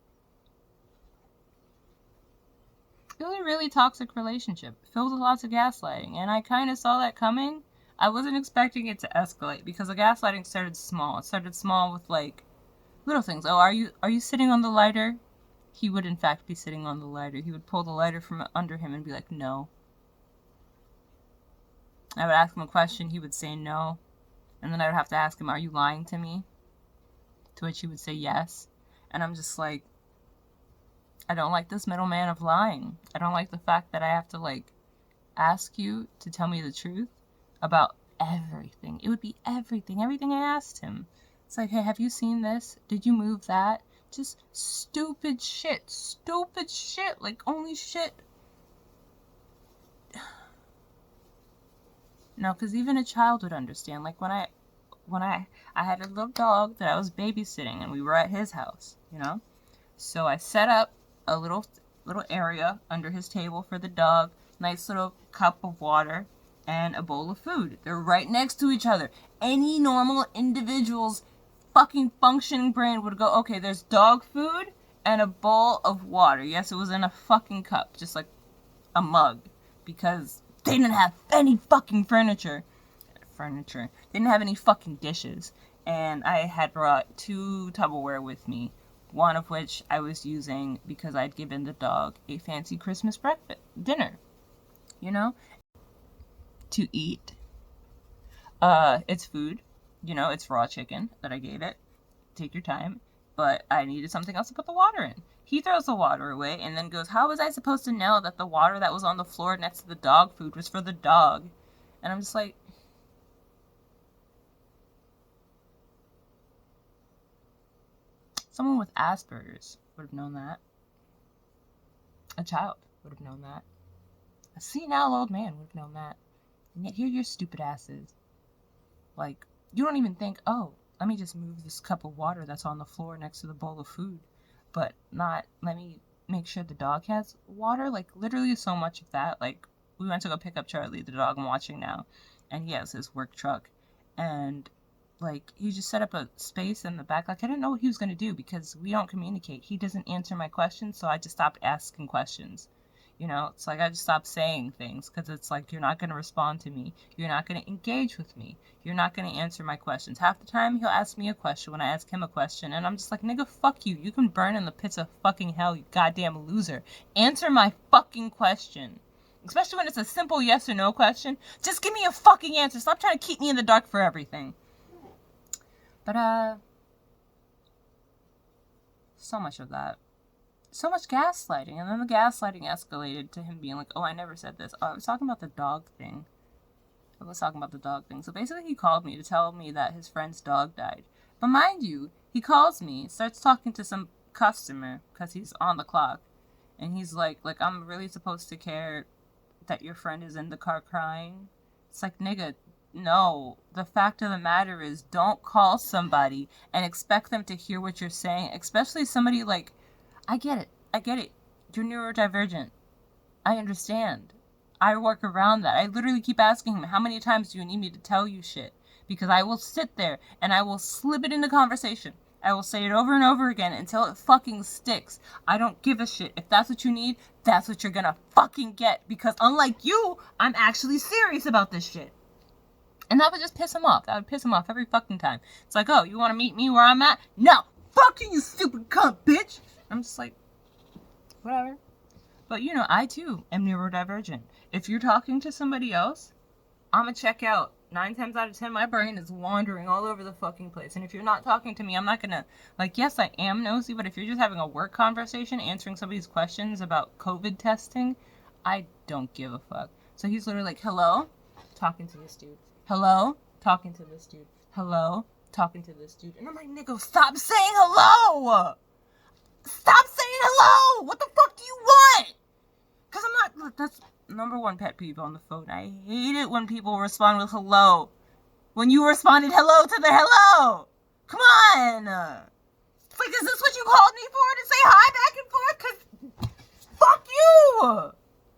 It was a really toxic relationship, filled with lots of gaslighting, and I kind of saw that coming. I wasn't expecting it to escalate because the gaslighting started small. It started small with like little things. Oh, are you sitting on the lighter? He would in fact be sitting on the lighter. He would pull the lighter from under him and be like, no. I would ask him a question. He would say no, and then I would have to ask him, are you lying to me? To which he would say yes. And I'm just like, I don't like this middleman of lying. I don't like the fact that I have to, like, ask you to tell me the truth about everything. It would be everything. Everything I asked him. It's like, hey, have you seen this? Did you move that? Just stupid shit. Stupid shit. Like, only shit. No, because even a child would understand. Like, when I had a little dog that I was babysitting and we were at his house, you know? So I set up a little area under his table for the dog, nice little cup of water and a bowl of food. They're right next to each other. Any normal individual's fucking functioning brain would go, okay, there's dog food and a bowl of water. Yes, it was in a fucking cup, just like a mug, because they didn't have any fucking furniture. They didn't have any fucking dishes. And I had brought 2 Tupperware with me, one of which I was using because I'd given the dog a fancy Christmas dinner, you know, to eat. It's food, you know, it's raw chicken that I gave it. Take your time. But I needed something else to put the water in. He throws the water away and then goes, how was I supposed to know that the water that was on the floor next to the dog food was for the dog? And I'm just like, someone with Asperger's would have known that. A child would have known that. A senile old man would have known that. And yet here your stupid asses. Like, you don't even think, oh, let me just move this cup of water that's on the floor next to the bowl of food. But not, let me make sure the dog has water. Like, literally so much of that. Like, we went to go pick up Charlie, the dog I'm watching now. And he has his work truck. And like, he just set up a space in the back. Like, I didn't know what he was going to do because we don't communicate. He doesn't answer my questions, so I just stopped asking questions. You know, it's like I just stopped saying things because it's like, you're not going to respond to me. You're not going to engage with me. You're not going to answer my questions. Half the time, he'll ask me a question when I ask him a question, and I'm just like, nigga, fuck you. You can burn in the pits of fucking hell, you goddamn loser. Answer my fucking question. Especially when it's a simple yes or no question. Just give me a fucking answer. Stop trying to keep me in the dark for everything. But, so much of that. So much gaslighting. And then the gaslighting escalated to him being like, oh, I never said this. Oh, I was talking about the dog thing. So basically he called me to tell me that his friend's dog died. But mind you, he calls me, starts talking to some customer, because he's on the clock. And he's like, I'm really supposed to care that your friend is in the car crying? It's like, nigga, no. The fact of the matter is, don't call somebody and expect them to hear what you're saying. Especially somebody like, I get it. You're neurodivergent. I understand. I work around that. I literally keep asking him, how many times do you need me to tell you shit? Because I will sit there and I will slip it into conversation. I will say it over and over again until it fucking sticks. I don't give a shit. If that's what you need, that's what you're gonna fucking get. Because unlike you, I'm actually serious about this shit. And that would just piss him off. That would piss him off every fucking time. It's like, oh, you want to meet me where I'm at? No! Fuck you stupid cunt, bitch! I'm just like, whatever. But, I too am neurodivergent. If you're talking to somebody else, I'm gonna check out. 9 times out of 10, my brain is wandering all over the fucking place. And if you're not talking to me, I'm not gonna, yes, I am nosy, but if you're just having a work conversation, answering somebody's questions about COVID testing, I don't give a fuck. So he's literally like, hello? Talking to this dude. Hello? Talking to this dude. Hello? Talking to this dude. And I'm like, nigga, stop saying hello! Stop saying hello! What the fuck do you want? Because I'm not, look, that's number one pet peeve on the phone. I hate it when people respond with hello. When you responded hello to the hello! Come on! It's like, is this what you called me for? To say hi back and forth? Because, fuck you!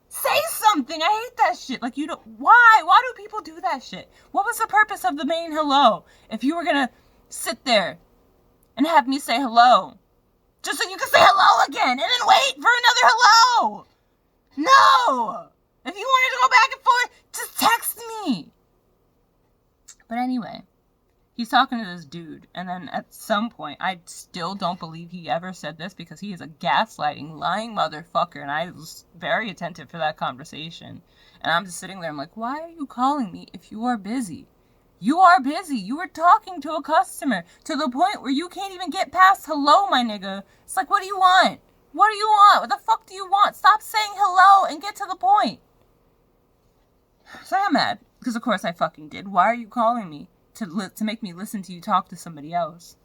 Say something! I hate that shit. Like, why? Why do people do that shit? What was the purpose of the main hello? If you were gonna sit there and have me say hello, just so you can say hello again, and then wait for another hello! No! If you wanted to go back and forth, just text me! But anyway, he's talking to this dude, and then at some point, I still don't believe he ever said this because he is a gaslighting, lying motherfucker, and I was very attentive to that conversation. And I'm just sitting there, I'm like, why are you calling me if you are busy? You are busy. You were talking to a customer to the point where you can't even get past hello, my nigga. It's like, what do you want? What do you want? What the fuck do you want? Stop saying hello and get to the point. So I'm mad, because of course I fucking did. Why are you calling me to make me listen to you talk to somebody else?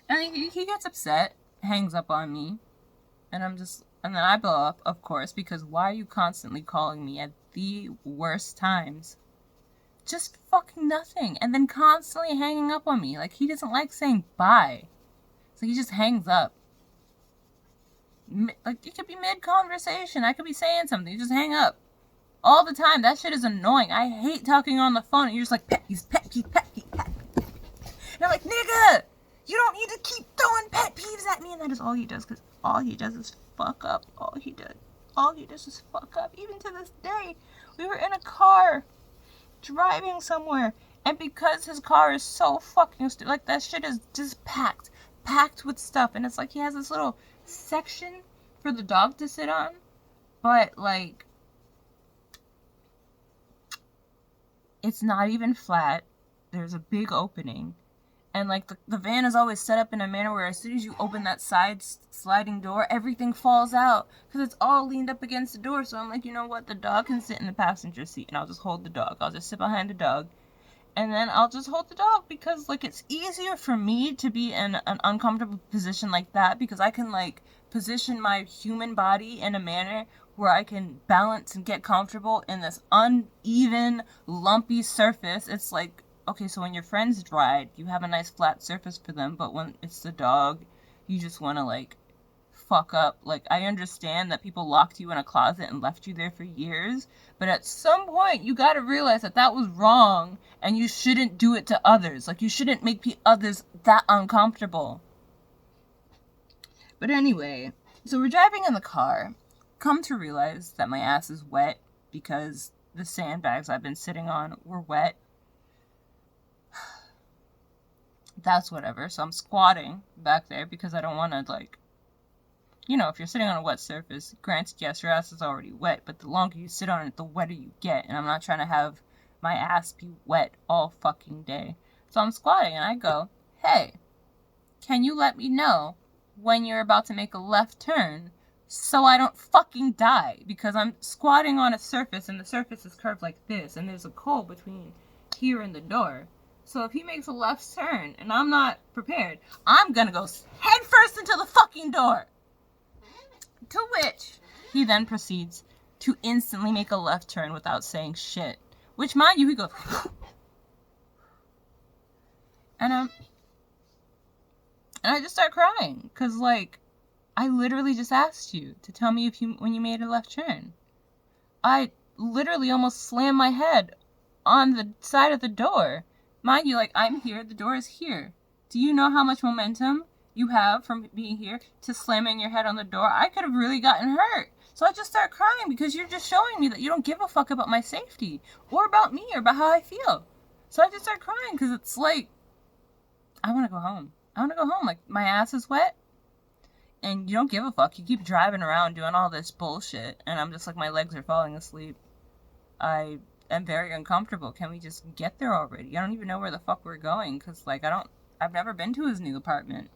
And he gets upset, hangs up on me, and then I blow up, of course, because why are you constantly calling me at the worst times? Just fucking nothing, and then constantly hanging up on me. Like, he doesn't like saying bye. So he just hangs up. Like, it could be mid-conversation. I could be saying something. You just hang up. All the time. That shit is annoying. I hate talking on the phone and you're just like, pet peeves. And I'm like, nigga, you don't need to keep throwing pet peeves at me. And that is all he does, because all he does is fuck up. All he does is fuck up. Even to this day, we were in a car driving somewhere, and because his car is so fucking like, that shit is just packed with stuff, and it's like he has this little section for the dog to sit on, but like, it's not even flat. There's a big opening, and like the van is always set up in a manner where as soon as you open that side sliding door, everything falls out because it's all leaned up against the door. So I'm like, you know what, the dog can sit in the passenger seat and I'll just hold the dog. I'll just sit behind the dog, and then I'll just hold the dog, because like, it's easier for me to be in an uncomfortable position like that, because I can like position my human body in a manner where I can balance and get comfortable in this uneven, lumpy surface. It's like, okay, so when your friends ride, you have a nice flat surface for them, but when it's the dog, you just want to like fuck up. Like, I understand that people locked you in a closet and left you there for years, but at some point you gotta realize that that was wrong, and you shouldn't do it to others. Like, you shouldn't make others that uncomfortable. But anyway, so we're driving in the car, come to realize that my ass is wet because the sandbags I've been sitting on were wet. That's whatever. So I'm squatting back there because I don't want to like you know, if you're sitting on a wet surface, granted, yes, your ass is already wet, but the longer you sit on it, the wetter you get. And I'm not trying to have my ass be wet all fucking day. So I'm squatting and I go, hey, can you let me know when you're about to make a left turn so I don't fucking die? Because I'm squatting on a surface and the surface is curved like this and there's a hole between here and the door. So if he makes a left turn and I'm not prepared, I'm gonna go head first into the fucking door. To which he then proceeds to instantly make a left turn without saying shit. Which, mind you, he goes, and I just start crying because, like, I literally just asked you to tell me when you made a left turn. I literally almost slammed my head on the side of the door. Mind you, like, I'm here, the door is here. Do you know how much momentum you have from being here to slamming your head on the door? I could have really gotten hurt. So I just start crying because you're just showing me that you don't give a fuck about my safety or about me or about how I feel. So I just start crying because it's like, I want to go home. I want to go home. Like, my ass is wet and you don't give a fuck. You keep driving around doing all this bullshit and I'm just like, my legs are falling asleep. I am very uncomfortable. Can we just get there already? I don't even know where the fuck we're going because, like, I've never been to his new apartment.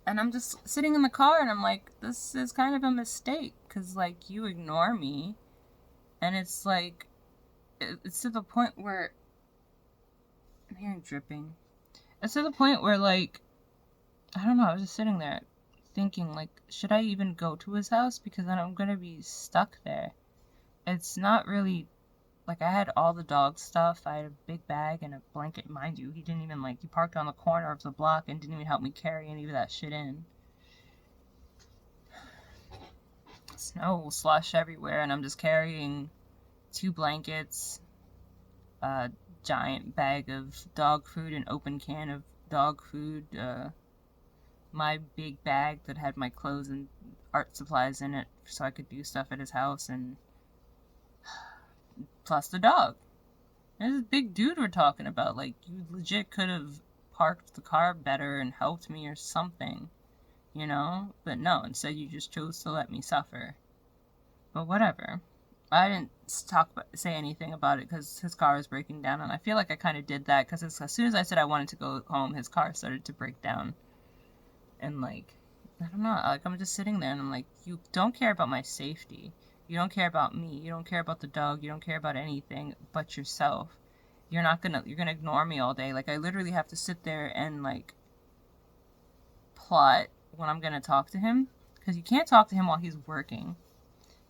And I'm just sitting in the car and I'm like, this is kind of a mistake because, like, you ignore me. And it's like, it's to the point where, I'm hearing dripping. It's to the point where, like, I don't know, I was just sitting there thinking, like, should I even go to his house? Because then I'm going to be stuck there. It's not really, like, I had all the dog stuff. I had a big bag and a blanket. Mind you, he didn't even, like, he parked on the corner of the block and didn't even help me carry any of that shit in. Snow slush everywhere, and I'm just carrying 2 blankets, a giant bag of dog food, an open can of dog food, my big bag that had my clothes and art supplies in it so I could do stuff at his house, and plus the dog. There's this big dude we're talking about. Like, you legit could have parked the car better and helped me or something, you know? But no, instead you just chose to let me suffer. But whatever. I didn't say anything about it because his car was breaking down, and I feel like I kind of did that because as soon as I said I wanted to go home, his car started to break down. And, like, I don't know, like, I'm just sitting there and I'm like, you don't care about my safety. You don't care about me. You don't care about the dog. You don't care about anything but yourself. You're gonna ignore me all day. Like, I literally have to sit there and, like, plot when I'm gonna talk to him. Because you can't talk to him while he's working.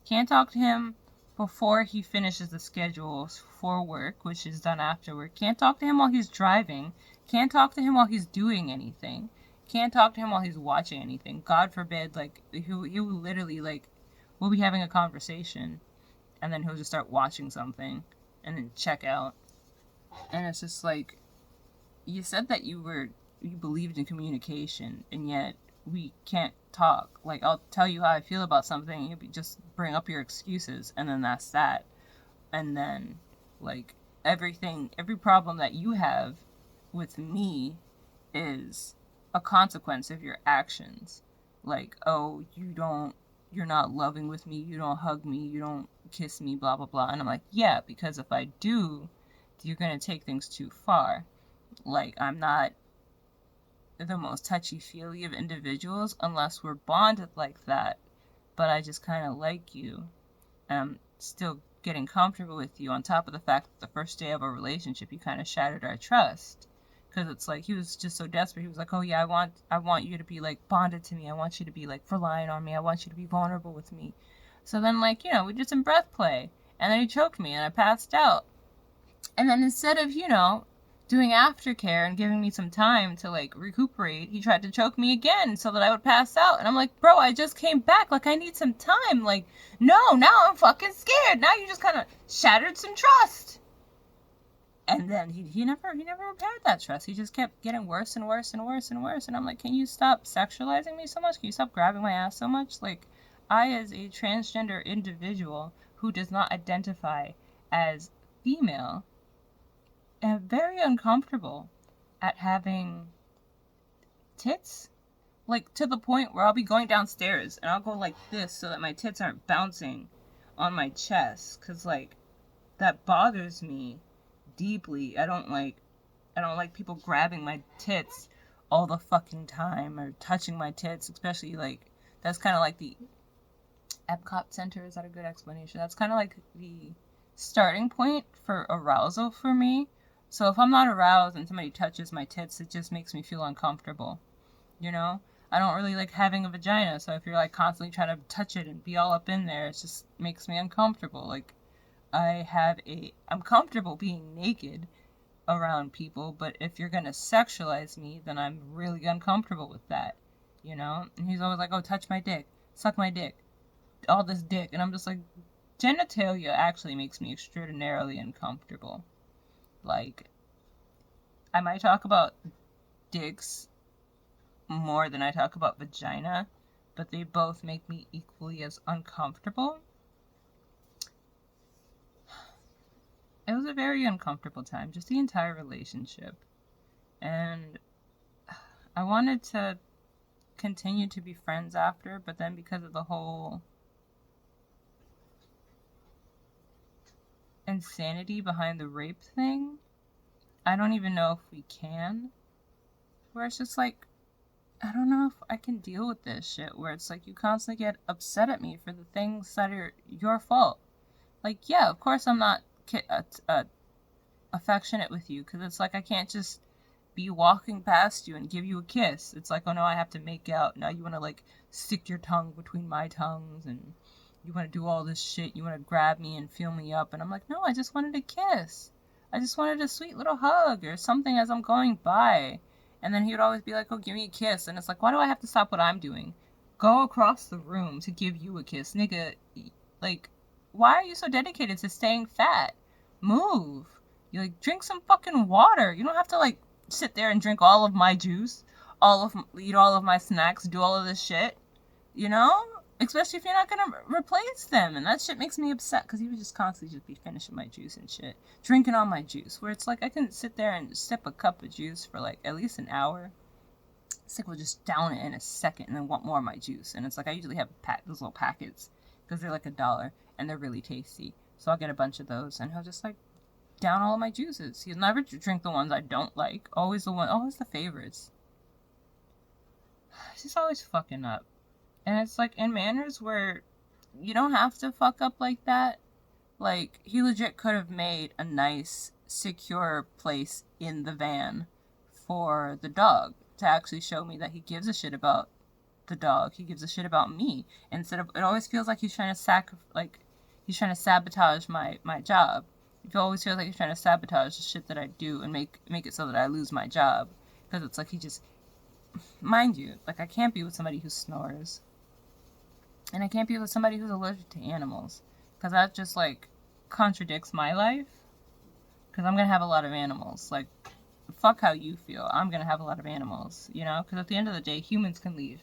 Can't talk to him before he finishes the schedules for work, which is done afterward. Can't talk to him while he's driving. Can't talk to him while he's doing anything. Can't talk to him while he's watching anything. God forbid, like, he will literally, like, we'll be having a conversation, and then he'll just start watching something, and then check out. And it's just like, you said that you believed in communication, and yet we can't talk. Like, I'll tell you how I feel about something, and you just bring up your excuses, and then that's that. And then, like, every problem that you have with me is a consequence of your actions. Like, oh, you're not loving with me, you don't hug me, you don't kiss me, blah, blah, blah. And I'm like, yeah, because if I do, you're going to take things too far. Like, I'm not the most touchy-feely of individuals unless we're bonded like that. But I just kind of like you. I'm still getting comfortable with you on top of the fact that the first day of our relationship, you kind of shattered our trust. Because it's like, he was just so desperate. He was like, oh yeah, I want you to be, like, bonded to me. I want you to be, like, relying on me. I want you to be vulnerable with me. So then, like, you know, we did some breath play. And then he choked me and I passed out. And then instead of, you know, doing aftercare and giving me some time to, like, recuperate, he tried to choke me again so that I would pass out. And I'm like, bro, I just came back. Like, I need some time. Like, no, now I'm fucking scared. Now you just kind of shattered some trust. And then he never repaired that trust. He just kept getting worse and worse and worse and worse. And I'm like, can you stop sexualizing me so much? Can you stop grabbing my ass so much? Like, I, as a transgender individual who does not identify as female, am very uncomfortable at having tits Like, to the point where I'll be going downstairs and I'll go like this so that my tits aren't bouncing on my chest. Because, like, that bothers me deeply. I don't like people grabbing my tits all the fucking time or touching my tits, especially, like, that's kind of like the Epcot Center. Is that a good explanation? That's kind of like the starting point for arousal for me. So if I'm not aroused and somebody touches my tits, it just makes me feel uncomfortable. You know? I don't really like having a vagina, so if you're like constantly trying to touch it and be all up in there, it just makes me uncomfortable. Like, I'm comfortable being naked around people, but if you're gonna sexualize me, then I'm really uncomfortable with that, you know? And he's always like, oh, touch my dick, suck my dick, all this dick, and I'm just like, genitalia actually makes me extraordinarily uncomfortable. Like, I might talk about dicks more than I talk about vagina, but they both make me equally as uncomfortable. It was a very uncomfortable time, just the entire relationship. And I wanted to continue to be friends after, but then because of the whole insanity behind the rape thing, I don't even know if we can. Where it's just like, I don't know if I can deal with this shit, where it's like you constantly get upset at me for the things that are your fault. Like, yeah, of course I'm not affectionate with you, because it's like I can't just be walking past you and give you a kiss. It's like, oh no, I have to make out. Now you want to like stick your tongue between my tongues and you want to do all this shit. You want to grab me and feel me up. And I'm like, no, I just wanted a kiss. I just wanted a sweet little hug or something as I'm going by. And then he would always be like, oh, give me a kiss. And it's like, why do I have to stop what I'm doing? Go across the room to give you a kiss. Nigga, like, why are you so dedicated to staying fat? Move. You, like, drink some fucking water. You don't have to, like, sit there and drink all of my juice, eat all of my snacks, do all of this shit. You know? Especially if you're not gonna replace them. And that shit makes me upset, because he would just constantly just be finishing my juice and shit. Drinking all my juice. Where it's like, I can sit there and sip a cup of juice for, like, at least an hour. Sick will just down it in a second and then want more of my juice. And it's like, I usually have those little packets, because they're like $1, and they're really tasty. So I'll get a bunch of those, and he'll just, like, down all of my juices. He'll never drink the ones I don't like. Always the favorites. He's always fucking up. And it's like in manners where you don't have to fuck up like that. Like, he legit could have made a nice, secure place in the van for the dog to actually show me that he gives a shit about the dog. He gives a shit about me. Instead of, it always feels like he's trying to sabotage my job. It always feels like he's trying to sabotage the shit that I do and make it so that I lose my job. Because it's like he just, mind you, like, I can't be with somebody who snores. And I can't be with somebody who's allergic to animals. Because that just, like, contradicts my life. Because I'm going to have a lot of animals. Like, fuck how you feel. I'm going to have a lot of animals, you know? Because at the end of the day, humans can leave.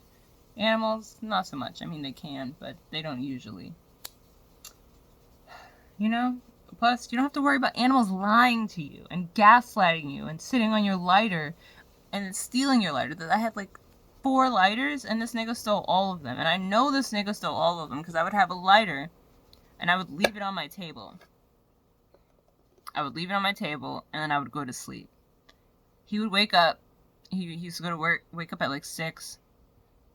Animals, not so much. I mean, they can, but they don't usually. You know? Plus, you don't have to worry about animals lying to you and gaslighting you and sitting on your lighter and stealing your lighter. I had, like, 4 lighters, and this nigga stole all of them. And I know this nigga stole all of them, because I would have a lighter, and I would leave it on my table. And then I would go to sleep. He would wake up. He used to go to work, wake up at, like, 6.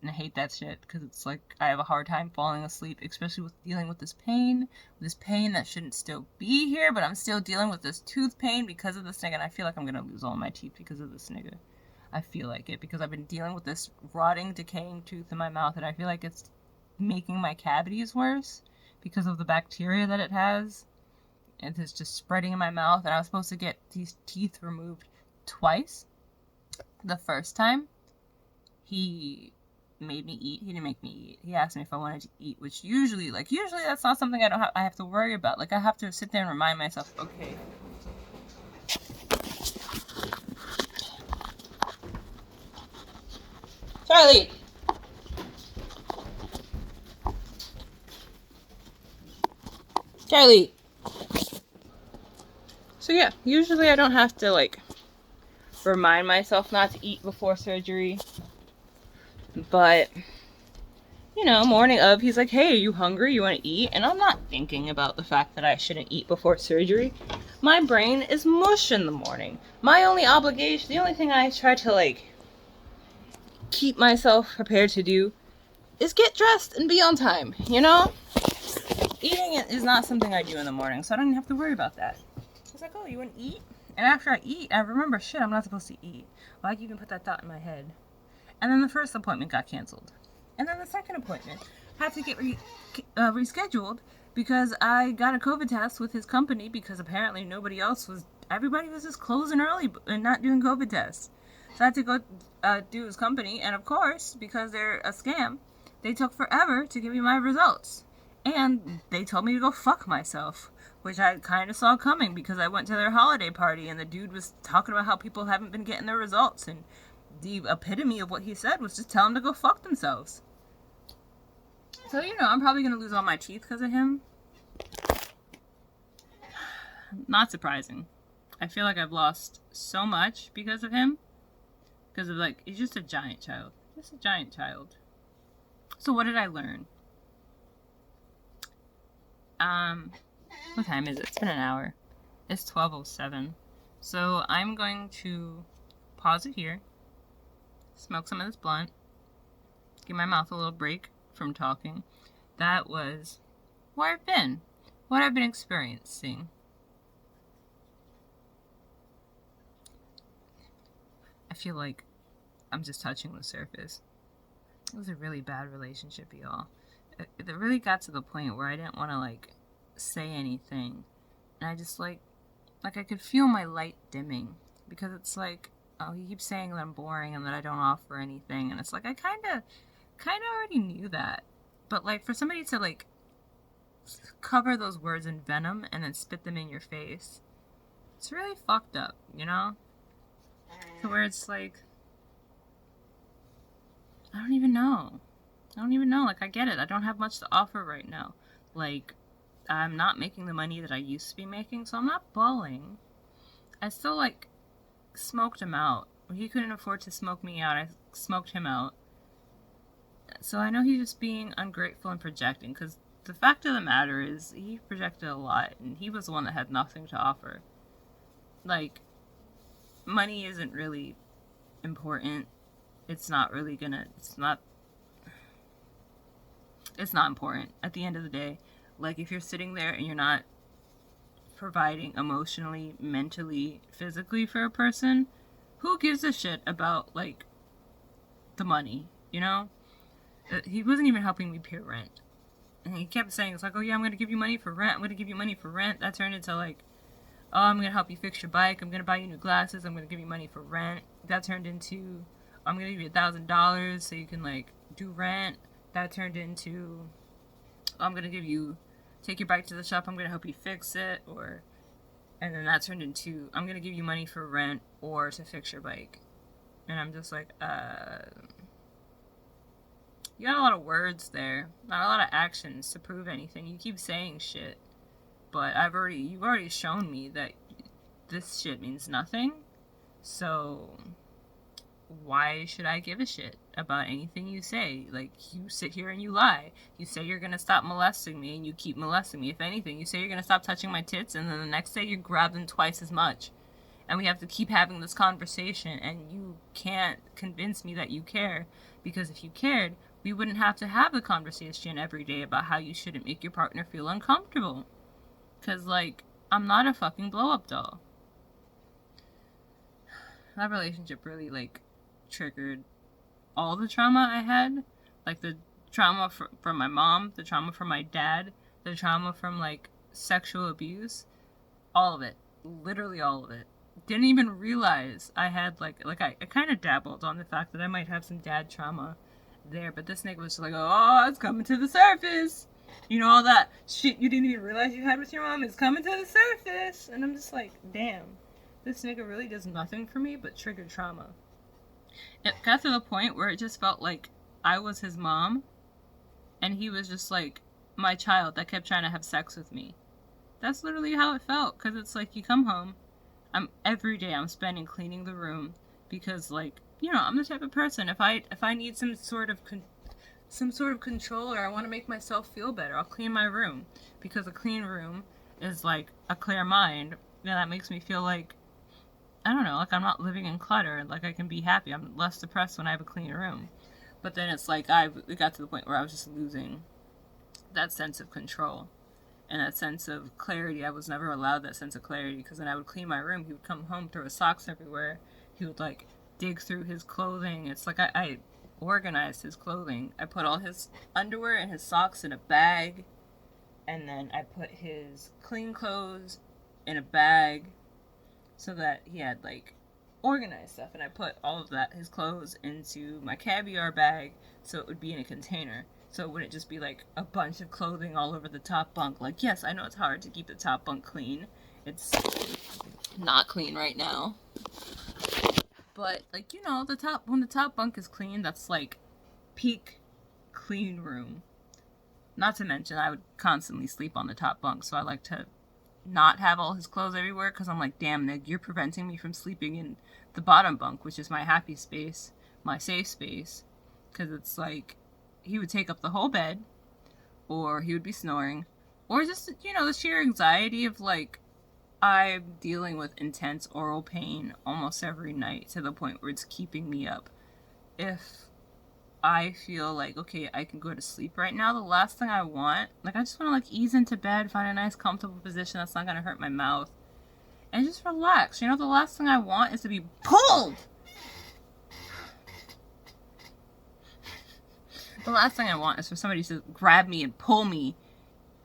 And I hate that shit, because it's like, I have a hard time falling asleep, especially with dealing with this pain that shouldn't still be here, but I'm still dealing with this tooth pain because of this nigga, and I feel like I'm gonna lose all my teeth because of this nigga. I feel like it, because I've been dealing with this rotting, decaying tooth in my mouth, and I feel like it's making my cavities worse because of the bacteria that it has. And it's just spreading in my mouth, and I was supposed to get these teeth removed twice. The first time, he made me eat. He didn't make me eat. He asked me if I wanted to eat, which usually that's not something I have to worry about. Like, I have to sit there and remind myself, okay, Charlie. So yeah, usually I don't have to, like, remind myself not to eat before surgery. But, you know, morning of, he's like, hey, are you hungry? You want to eat? And I'm not thinking about the fact that I shouldn't eat before surgery. My brain is mush in the morning. My only obligation, the only thing I try to, like, keep myself prepared to do is get dressed and be on time, you know? Eating it is not something I do in the morning, so I don't even have to worry about that. It's like, oh, you want to eat? And after I eat, I remember, shit, I'm not supposed to eat. Why'd you even put that thought in my head? And then the first appointment got canceled. And then the second appointment had to get rescheduled because I got a COVID test with his company because apparently everybody was just closing early and not doing COVID tests. So I had to go do his company, and of course, because they're a scam, they took forever to give me my results. And they told me to go fuck myself, which I kind of saw coming because I went to their holiday party and the dude was talking about how people haven't been getting their results, and the epitome of what he said was just tell them to go fuck themselves. So, you know, I'm probably going to lose all my teeth because of him. Not surprising. I feel like I've lost so much because of him. Because of, like, he's just a giant child. Just a giant child. So what did I learn? What time is it? It's been an hour. It's 12:07. So I'm going to pause it here. Smoke some of this blunt. Give my mouth a little break from talking. That was where I've been. What I've been experiencing. I feel like I'm just touching the surface. It was a really bad relationship, y'all. It really got to the point where I didn't want to, like, say anything. And I just, like I could feel my light dimming. Because it's like, oh, he keeps saying that I'm boring and that I don't offer anything. And it's like, I kind of already knew that. But, like, for somebody to, like, cover those words in venom and then spit them in your face, it's really fucked up, you know? To where it's like, I don't even know. Like, I get it. I don't have much to offer right now. Like, I'm not making the money that I used to be making, so I'm not balling. I still, like, smoked him out. He couldn't afford to smoke me out. I smoked him out. So I know he's just being ungrateful and projecting, because the fact of the matter is he projected a lot, and he was the one that had nothing to offer. Like, money isn't really important. It's not important at the end of the day. Like, if you're sitting there and you're not providing emotionally, mentally, physically for a person, who gives a shit about, like, the money, you know? He wasn't even helping me pay rent. And he kept saying, it's like, oh yeah, I'm going to give you money for rent. That turned into, like, oh, I'm going to help you fix your bike. I'm going to buy you new glasses. I'm going to give you money for rent. That turned into, I'm going to give you $1,000 so you can, like, do rent. That turned into, I'm going to take your bike to the shop. I'm going to help you fix it. And then that turned into, I'm going to give you money for rent or to fix your bike. And I'm just like, you got a lot of words there. Not a lot of actions to prove anything. You keep saying shit. But you've already shown me that this shit means nothing. So why should I give a shit about anything you say? Like, you sit here and you lie. You say you're gonna stop molesting me and you keep molesting me. If anything, you say you're gonna stop touching my tits and then the next day you grab them twice as much. And we have to keep having this conversation, and you can't convince me that you care, because if you cared, we wouldn't have to have the conversation every day about how you shouldn't make your partner feel uncomfortable. Because, like, I'm not a fucking blow-up doll. That relationship really, like, triggered all the trauma I had. Like, the trauma from my mom, the trauma from my dad, the trauma from, like, sexual abuse. All of it. Literally all of it. Didn't even realize I had, I kind of dabbled on the fact that I might have some dad trauma there. But this nigga was just like, oh, it's coming to the surface. You know, all that shit you didn't even realize you had with your mom is coming to the surface. And I'm just like, damn, this nigga really does nothing for me but trigger trauma. It got to the point where it just felt like I was his mom, and he was just, like, my child that kept trying to have sex with me. That's literally how it felt, because it's like, you come home, every day I'm spending cleaning the room, because, like, I'm the type of person, if I need some sort of control, or I want to make myself feel better, I'll clean my room, because a clean room is like a clear mind, and that makes me feel like, I don't know, like I'm not living in clutter, like I can be happy. I'm less depressed when I have a clean room. But then it's like it got to the point where I was just losing that sense of control and that sense of clarity. I was never allowed that sense of clarity, because when I would clean my room, he would come home, throw his socks everywhere. He would like dig through his clothing. It's like I organized his clothing. I put all his underwear and his socks in a bag, and then I put his clean clothes in a bag, so that he had like organized stuff, and I put all of that, his clothes, into my caviar bag, so it would be in a container, so it wouldn't just be like a bunch of clothing all over the top bunk. Like, yes, I know it's hard to keep the top bunk clean. It's not clean right now, but like, when the top bunk is clean, that's like peak clean room. Not to mention, I would constantly sleep on the top bunk, so I like to not have all his clothes everywhere, because I'm like, damn, Nick, you're preventing me from sleeping in the bottom bunk, which is my happy space, my safe space, because it's like, he would take up the whole bed, or he would be snoring, or just, the sheer anxiety of like, I'm dealing with intense oral pain almost every night, to the point where it's keeping me up. If I feel like, okay, I can go to sleep right now, the last thing I want, like, I just want to like ease into bed, find a nice comfortable position that's not going to hurt my mouth, and just relax. The last thing I want is to be pulled. The last thing I want is for somebody to grab me and pull me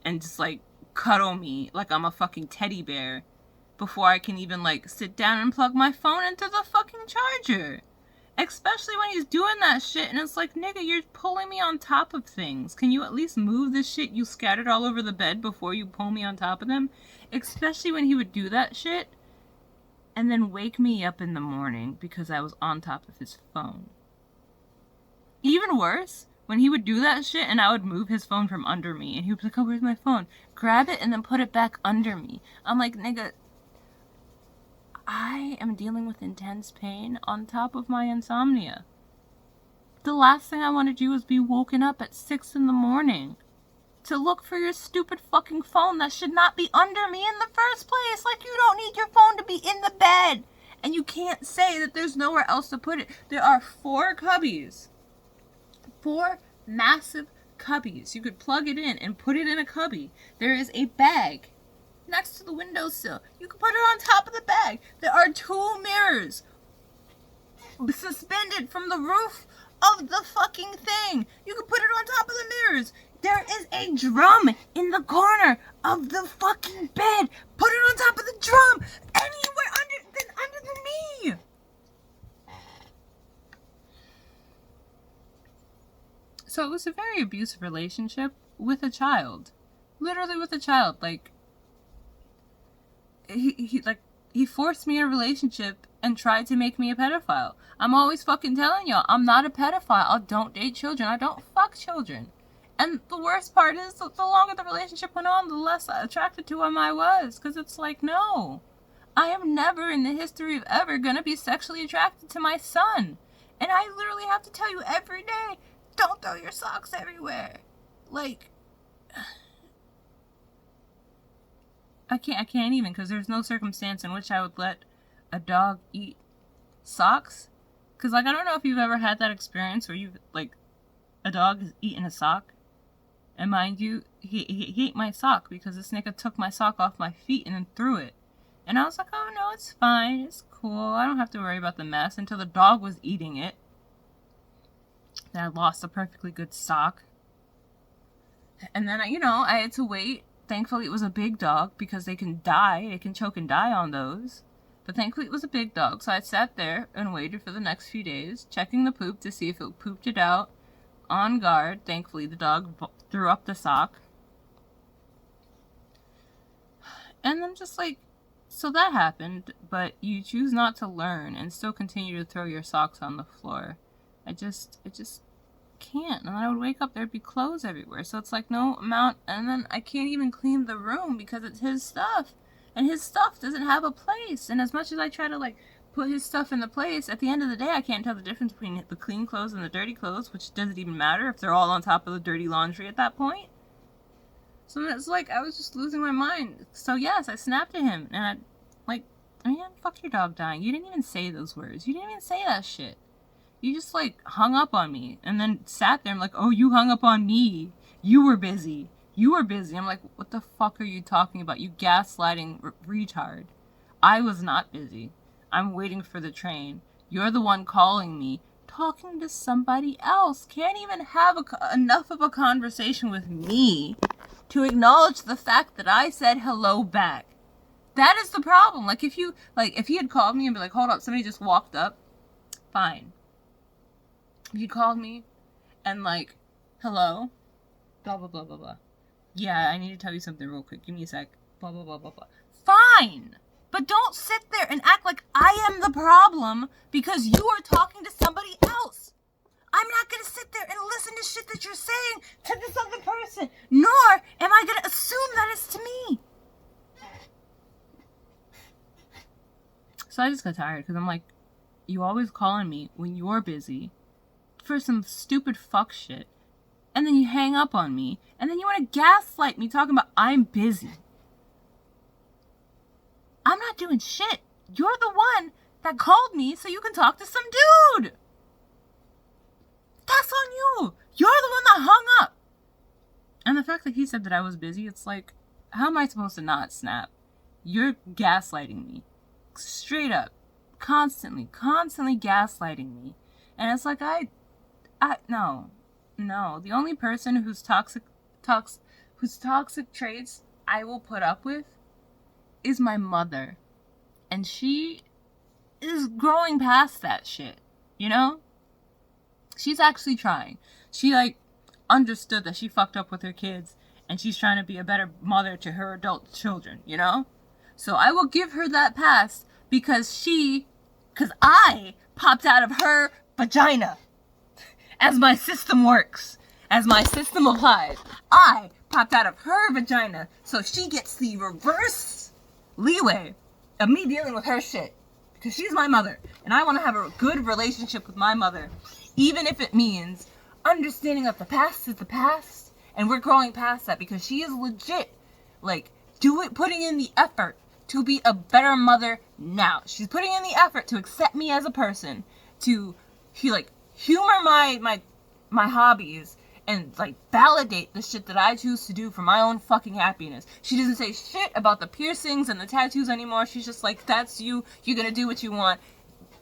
and just like cuddle me like I'm a fucking teddy bear before I can even like sit down and plug my phone into the fucking charger. Especially when he's doing that shit, and it's like, nigga, you're pulling me on top of things. Can you at least move the shit you scattered all over the bed before you pull me on top of them? Especially when he would do that shit and then wake me up in the morning because I was on top of his phone. Even worse, when he would do that shit and I would move his phone from under me, and he would be like, oh, where's my phone? Grab it and then put it back under me. I'm like, nigga, I am dealing with intense pain on top of my insomnia. The last thing I want to do is be woken up at 6 in the morning to look for your stupid fucking phone that should not be under me in the first place. Like, you don't need your phone to be in the bed. And you can't say that there's nowhere else to put it. There are 4 cubbies. 4 massive cubbies. You could plug it in and put it in a cubby. There is a bag next to the windowsill. You can put it on top of the bag. There are 2 mirrors suspended from the roof of the fucking thing. You can put it on top of the mirrors. There is a drum in the corner of the fucking bed. Put it on top of the drum. Anywhere under the knee. So it was a very abusive relationship with a child. Literally with a child. Like, he forced me in a relationship and tried to make me a pedophile. I'm always fucking telling y'all, I'm not a pedophile. I don't date children. I don't fuck children. And the worst part is, the longer the relationship went on, the less attracted to him I was. Because it's like, no. I am never in the history of ever gonna be sexually attracted to my son. And I literally have to tell you every day, don't throw your socks everywhere. Like, I can't even, because there's no circumstance in which I would let a dog eat socks. Because, like, I don't know if you've ever had that experience where a dog has eaten a sock. And mind you, he ate my sock because this nigga took my sock off my feet and then threw it. And I was like, oh no, it's fine, it's cool, I don't have to worry about the mess, until the dog was eating it. Then I lost a perfectly good sock. And then, I had to wait. Thankfully, it was a big dog, because they can choke and die on those. But thankfully, it was a big dog, so I sat there and waited for the next few days, checking the poop to see if it pooped it out, on guard. Thankfully, the dog threw up the sock. And I'm just like, so that happened, but you choose not to learn and still continue to throw your socks on the floor. It just can't. And then I would wake up, there'd be clothes everywhere. So it's like no amount, and then I can't even clean the room because it's his stuff. And his stuff doesn't have a place. And as much as I try to like put his stuff in the place. At the end of the day, I can't tell the difference between the clean clothes and the dirty clothes, which doesn't even matter if they're all on top of the dirty laundry at that point. So it's like, I was just losing my mind. So yes, I snapped at him, and fuck your dog dying. You didn't even say those words. You didn't even say that shit. You just, like, hung up on me, and then sat there and like, oh, you hung up on me. You were busy. You were busy. I'm like, what the fuck are you talking about? You gaslighting retard. I was not busy. I'm waiting for the train. You're the one calling me, talking to somebody else. Can't even have enough of a conversation with me to acknowledge the fact that I said hello back. That is the problem. Like, if he had called me and be like, hold up, somebody just walked up, fine. If he called me and like, hello, blah, blah, blah, blah, blah. Yeah, I need to tell you something real quick. Give me a sec. Blah, blah, blah, blah, blah. Fine. But don't sit there and act like I am the problem because you are talking to somebody else. I'm not going to sit there and listen to shit that you're saying to this other person. Nor am I going to assume that it's to me. So I just got tired because I'm like, you always calling me when you're busy for some stupid fuck shit. And then you hang up on me. And then you want to gaslight me talking about I'm busy. I'm not doing shit. You're the one that called me so you can talk to some dude. That's on you. You're the one that hung up. And the fact that he said that I was busy, it's like, how am I supposed to not snap? You're gaslighting me. Straight up. Constantly gaslighting me. And it's like, no. The only person whose toxic traits I will put up with is my mother. And she is growing past that shit, you know? She's actually trying. She, like, understood that she fucked up with her kids, and she's trying to be a better mother to her adult children, you know? So I will give her that pass because I popped out of her vagina. As my system works, as my system applies, I popped out of her vagina, so she gets the reverse leeway of me dealing with her shit. Because she's my mother, and I want to have a good relationship with my mother, even if it means understanding that the past is the past, and we're growing past that, because she is legit, like, putting in the effort to be a better mother now. She's putting in the effort to accept me as a person, to, humor my hobbies, and, like, validate the shit that I choose to do for my own fucking happiness. She doesn't say shit about the piercings and the tattoos anymore. She's just like, that's you. You're gonna do what you want.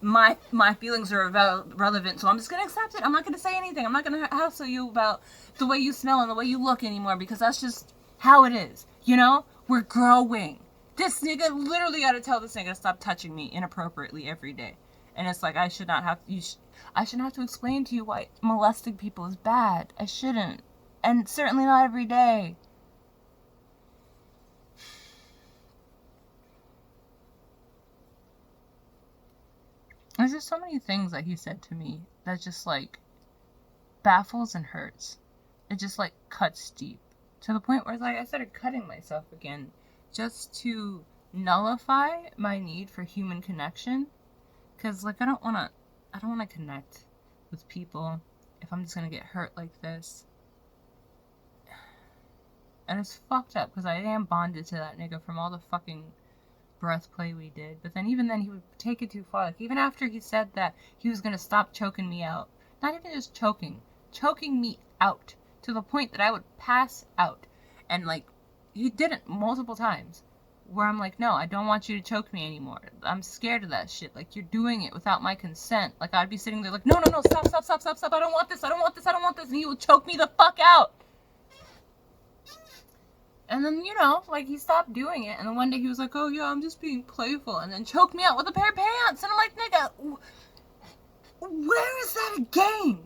My feelings are relevant, so I'm just gonna accept it. I'm not gonna say anything. I'm not gonna hassle you about the way you smell and the way you look anymore, because that's just how it is. You know? We're growing. This nigga literally gotta tell this nigga to stop touching me inappropriately every day. And it's like, I shouldn't have to explain to you why molesting people is bad. I shouldn't. And certainly not every day. There's just so many things that he said to me that just, like, baffles and hurts. It just, like, cuts deep. To the point where, like, I started cutting myself again just to nullify my need for human connection. Because, like, I don't want to connect with people if I'm just going to get hurt like this. And it's fucked up, because I am bonded to that nigga from all the fucking breath play we did. But then even then, he would take it too far. Like, even after he said that he was going to stop choking me out. Not even just choking me out. To the point that I would pass out. And, like, he did it multiple times. Where I'm like, no, I don't want you to choke me anymore. I'm scared of that shit. Like, you're doing it without my consent. Like, I'd be sitting there like, no, stop. I don't want this. And he would choke me the fuck out. And then, you know, like, he stopped doing it. And then one day he was like, oh, yeah, I'm just being playful. And then choked me out with a pair of pants. And I'm like, nigga, where is that a game?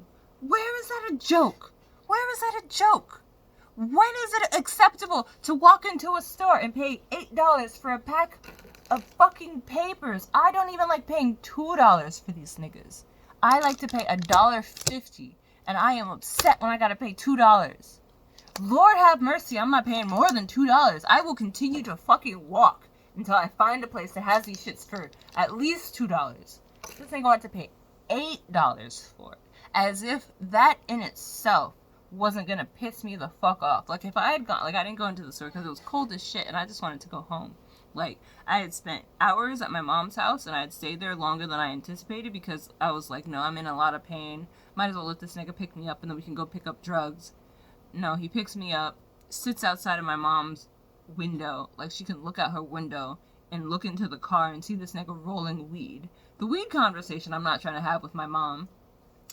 Where is that a joke? Where is that a joke? When is it acceptable to walk into a store and pay $8 for a pack of fucking papers? I don't even like paying $2 for these niggas. I like to pay $1.50, and I am upset when I gotta pay $2. Lord have mercy, I'm not paying more than $2. I will continue to fucking walk. until I find a place that has these shits for at least $2. This nigga wanted to pay $8 for it. As if that in itself wasn't gonna piss me the fuck off. Like, if I had gone, like, I didn't go into the store because it was cold as shit and I just wanted to go home. Like, I had spent hours at my mom's house and I had stayed there longer than I anticipated because I was like, no, I'm in a lot of pain. Might as well let this nigga pick me up and then we can go pick up drugs. No, he picks me up, sits outside of my mom's window. Like, she can look out her window and look into the car and see this nigga rolling weed. The weed conversation I'm not trying to have with my mom,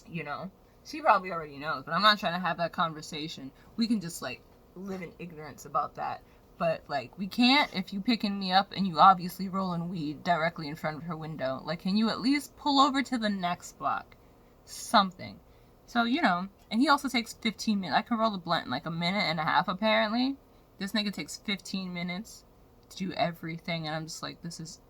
you know. She probably already knows, but I'm not trying to have that conversation. We can just, like, live in ignorance about that. But, like, we can't if you picking me up and you obviously rolling weed directly in front of her window. Like, can you at least pull over to the next block? Something. So, you know, and he also takes 15 minutes. I can roll the blunt in, like, a minute and a half, apparently. This nigga takes 15 minutes to do everything, and I'm just like, this is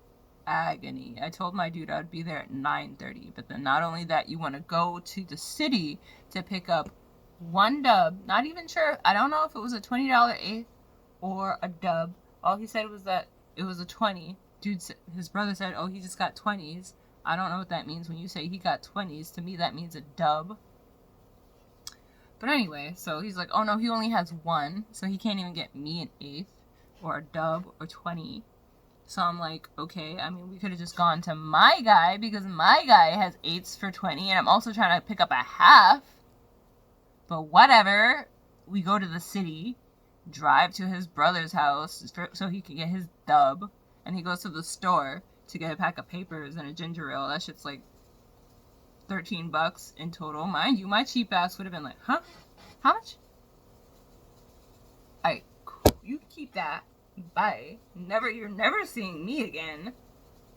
agony. I told my dude I'd be there at 9:30, but then not only that, you want to go to the city to pick up one dub. Not even sure. I don't know if it was a $20 eighth or a dub. All he said was that it was a 20. Dude, his brother said, oh, he just got 20s. I don't know what that means when you say he got 20s. To me, that means a dub. But anyway, so he's like, oh no, he only has one, so he can't even get me an eighth or a dub or 20. So I'm like, okay, I mean, we could have just gone to my guy because my guy has eights for 20 and I'm also trying to pick up a half. But whatever. We go to the city, drive to his brother's house so he can get his dub, and he goes to the store to get a pack of papers and a ginger ale. That shit's like $13 in total. Mind you, my cheap ass would have been like, huh? How much? Alright, cool. You keep that. Bye. You're never seeing me again.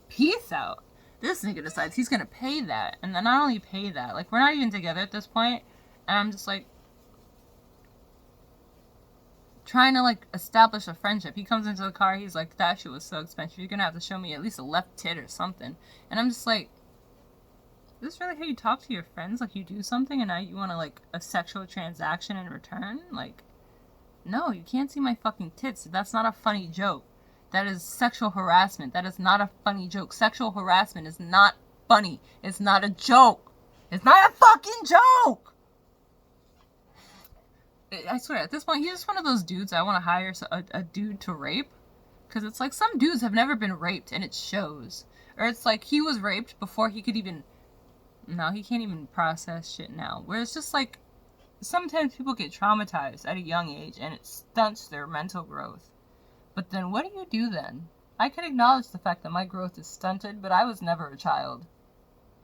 Peace out. This nigga decides he's gonna pay that. And then not only pay that, like, we're not even together at this point, and I'm just like, trying to, like, establish a friendship. He comes into the car, he's like, that shit was so expensive, you're gonna have to show me at least a left tit or something. And I'm just like, is this really how you talk to your friends? Like, you do something and now you want to, like, a sexual transaction in return? Like, no, you can't see my fucking tits. That's not a funny joke. That is sexual harassment. That is not a funny joke. Sexual harassment is not funny. It's not a joke. It's not a fucking joke! I swear, at this point, he's just one of those dudes I want to hire a dude to rape. Because it's like, some dudes have never been raped and it shows. Or it's like, he was raped before he could even... No, he can't even process shit now. Where it's just like, sometimes people get traumatized at a young age and it stunts their mental growth. But then what do you do then? I can acknowledge the fact that my growth is stunted, but I was never a child.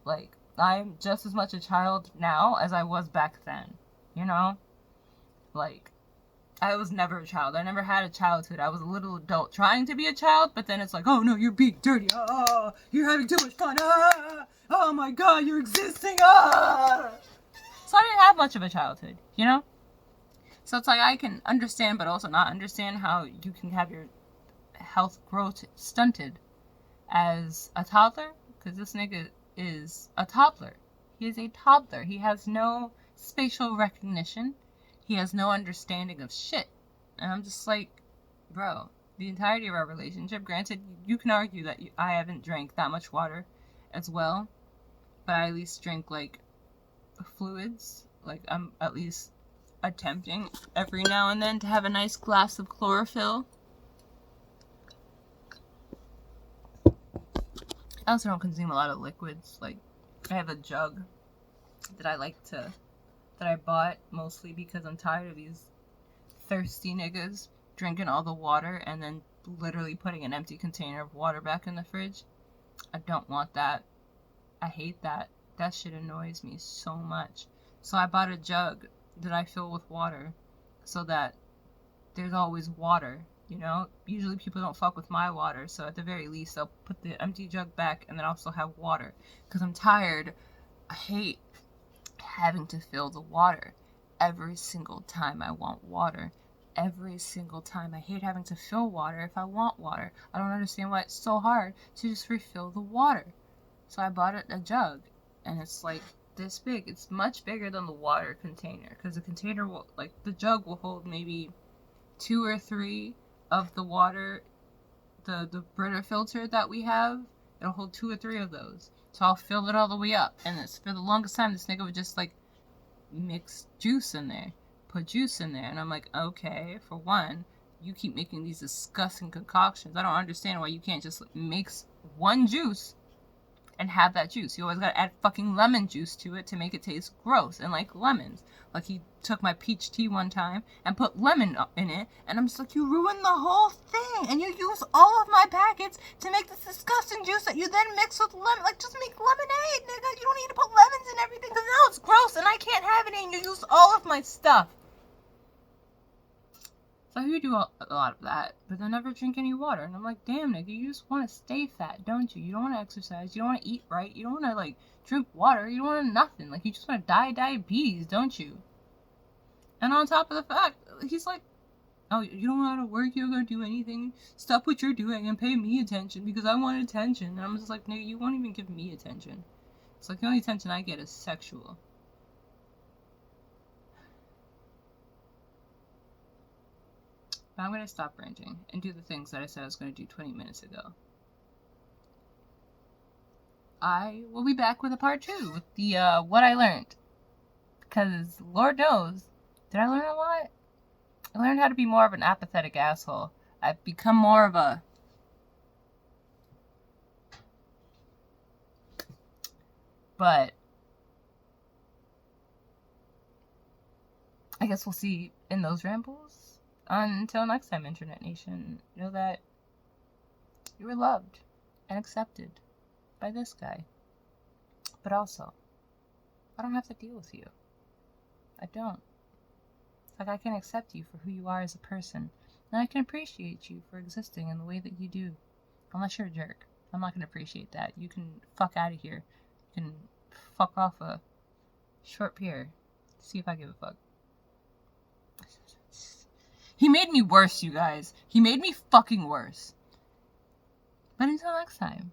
Like, I'm just as much a child now as I was back then. You know? Like, I was never a child. I never had a childhood. I was a little adult trying to be a child, but then it's like, oh no, you're being dirty. Oh, you're having too much fun. Oh my god, you're existing. So I didn't have much of a childhood, you know? So it's like, I can understand, but also not understand how you can have your health growth stunted as a toddler, because this nigga is a toddler. He is a toddler. He has no spatial recognition. He has no understanding of shit. And I'm just like, bro, the entirety of our relationship, granted, you can argue that I haven't drank that much water as well, but I at least drink, like, fluids. Like, I'm at least attempting every now and then to have a nice glass of chlorophyll. I also don't consume a lot of liquids. Like, I have a jug that I bought mostly because I'm tired of these thirsty niggas drinking all the water and then literally putting an empty container of water back in the fridge. I don't want that. I hate that. That shit annoys me so much. So I bought a jug that I fill with water so that there's always water, you know? Usually people don't fuck with my water, so at the very least I'll put the empty jug back and then also have water. Because I'm tired. I hate having to fill the water every single time I want water. Every single time. I hate having to fill water if I want water. I don't understand why it's so hard to just refill the water. So I bought a jug, and it's like this big. It's much bigger than the water container, because the container will, like, the jug will hold maybe 2 or 3 of the water the Brita filter that we have, it'll hold 2 or 3 of those. So I'll fill it all the way up. And for the longest time, this nigga would just, like, mix juice in there. Put juice in there. And I'm like, okay, for one, you keep making these disgusting concoctions. I don't understand why you can't just mix one juice and have that juice. You always gotta add fucking lemon juice to it to make it taste gross and like lemons. Like he took my peach tea one time and put lemon in it, and I'm just like, you ruined the whole thing, and you use all of my packets to make this disgusting juice that you then mix with lemon. Like, just make lemonade, nigga. You don't need to put lemons in everything, because now it's gross and I can't have it, and you use all of my stuff. So you do a lot of that, but then never drink any water. And I'm like, damn, nigga, you just want to stay fat, don't you? You don't want to exercise. You don't want to eat right. You don't want to, like, drink water. You don't want nothing. Like, you just want to die of diabetes, don't you? And on top of the fact, he's like, oh, you don't want to work, you don't want to do anything. Stop what you're doing and pay me attention because I want attention. And I'm just like, nigga, you won't even give me attention. It's like, the only attention I get is sexual. But I'm going to stop ranting and do the things that I said I was going to do 20 minutes ago. I will be back with a part 2 with the, what I learned. Because, Lord knows, did I learn a lot? I learned how to be more of an apathetic asshole. I've become more of a... But... I guess we'll see in those rambles. Until next time, Internet Nation, know that you were loved and accepted by this guy. But also, I don't have to deal with you. I don't. It's like I can accept you for who you are as a person, and I can appreciate you for existing in the way that you do. Unless you're a jerk. I'm not going to appreciate that. You can fuck out of here. You can fuck off a short pier. See if I give a fuck. He made me worse, you guys. He made me fucking worse. But until next time.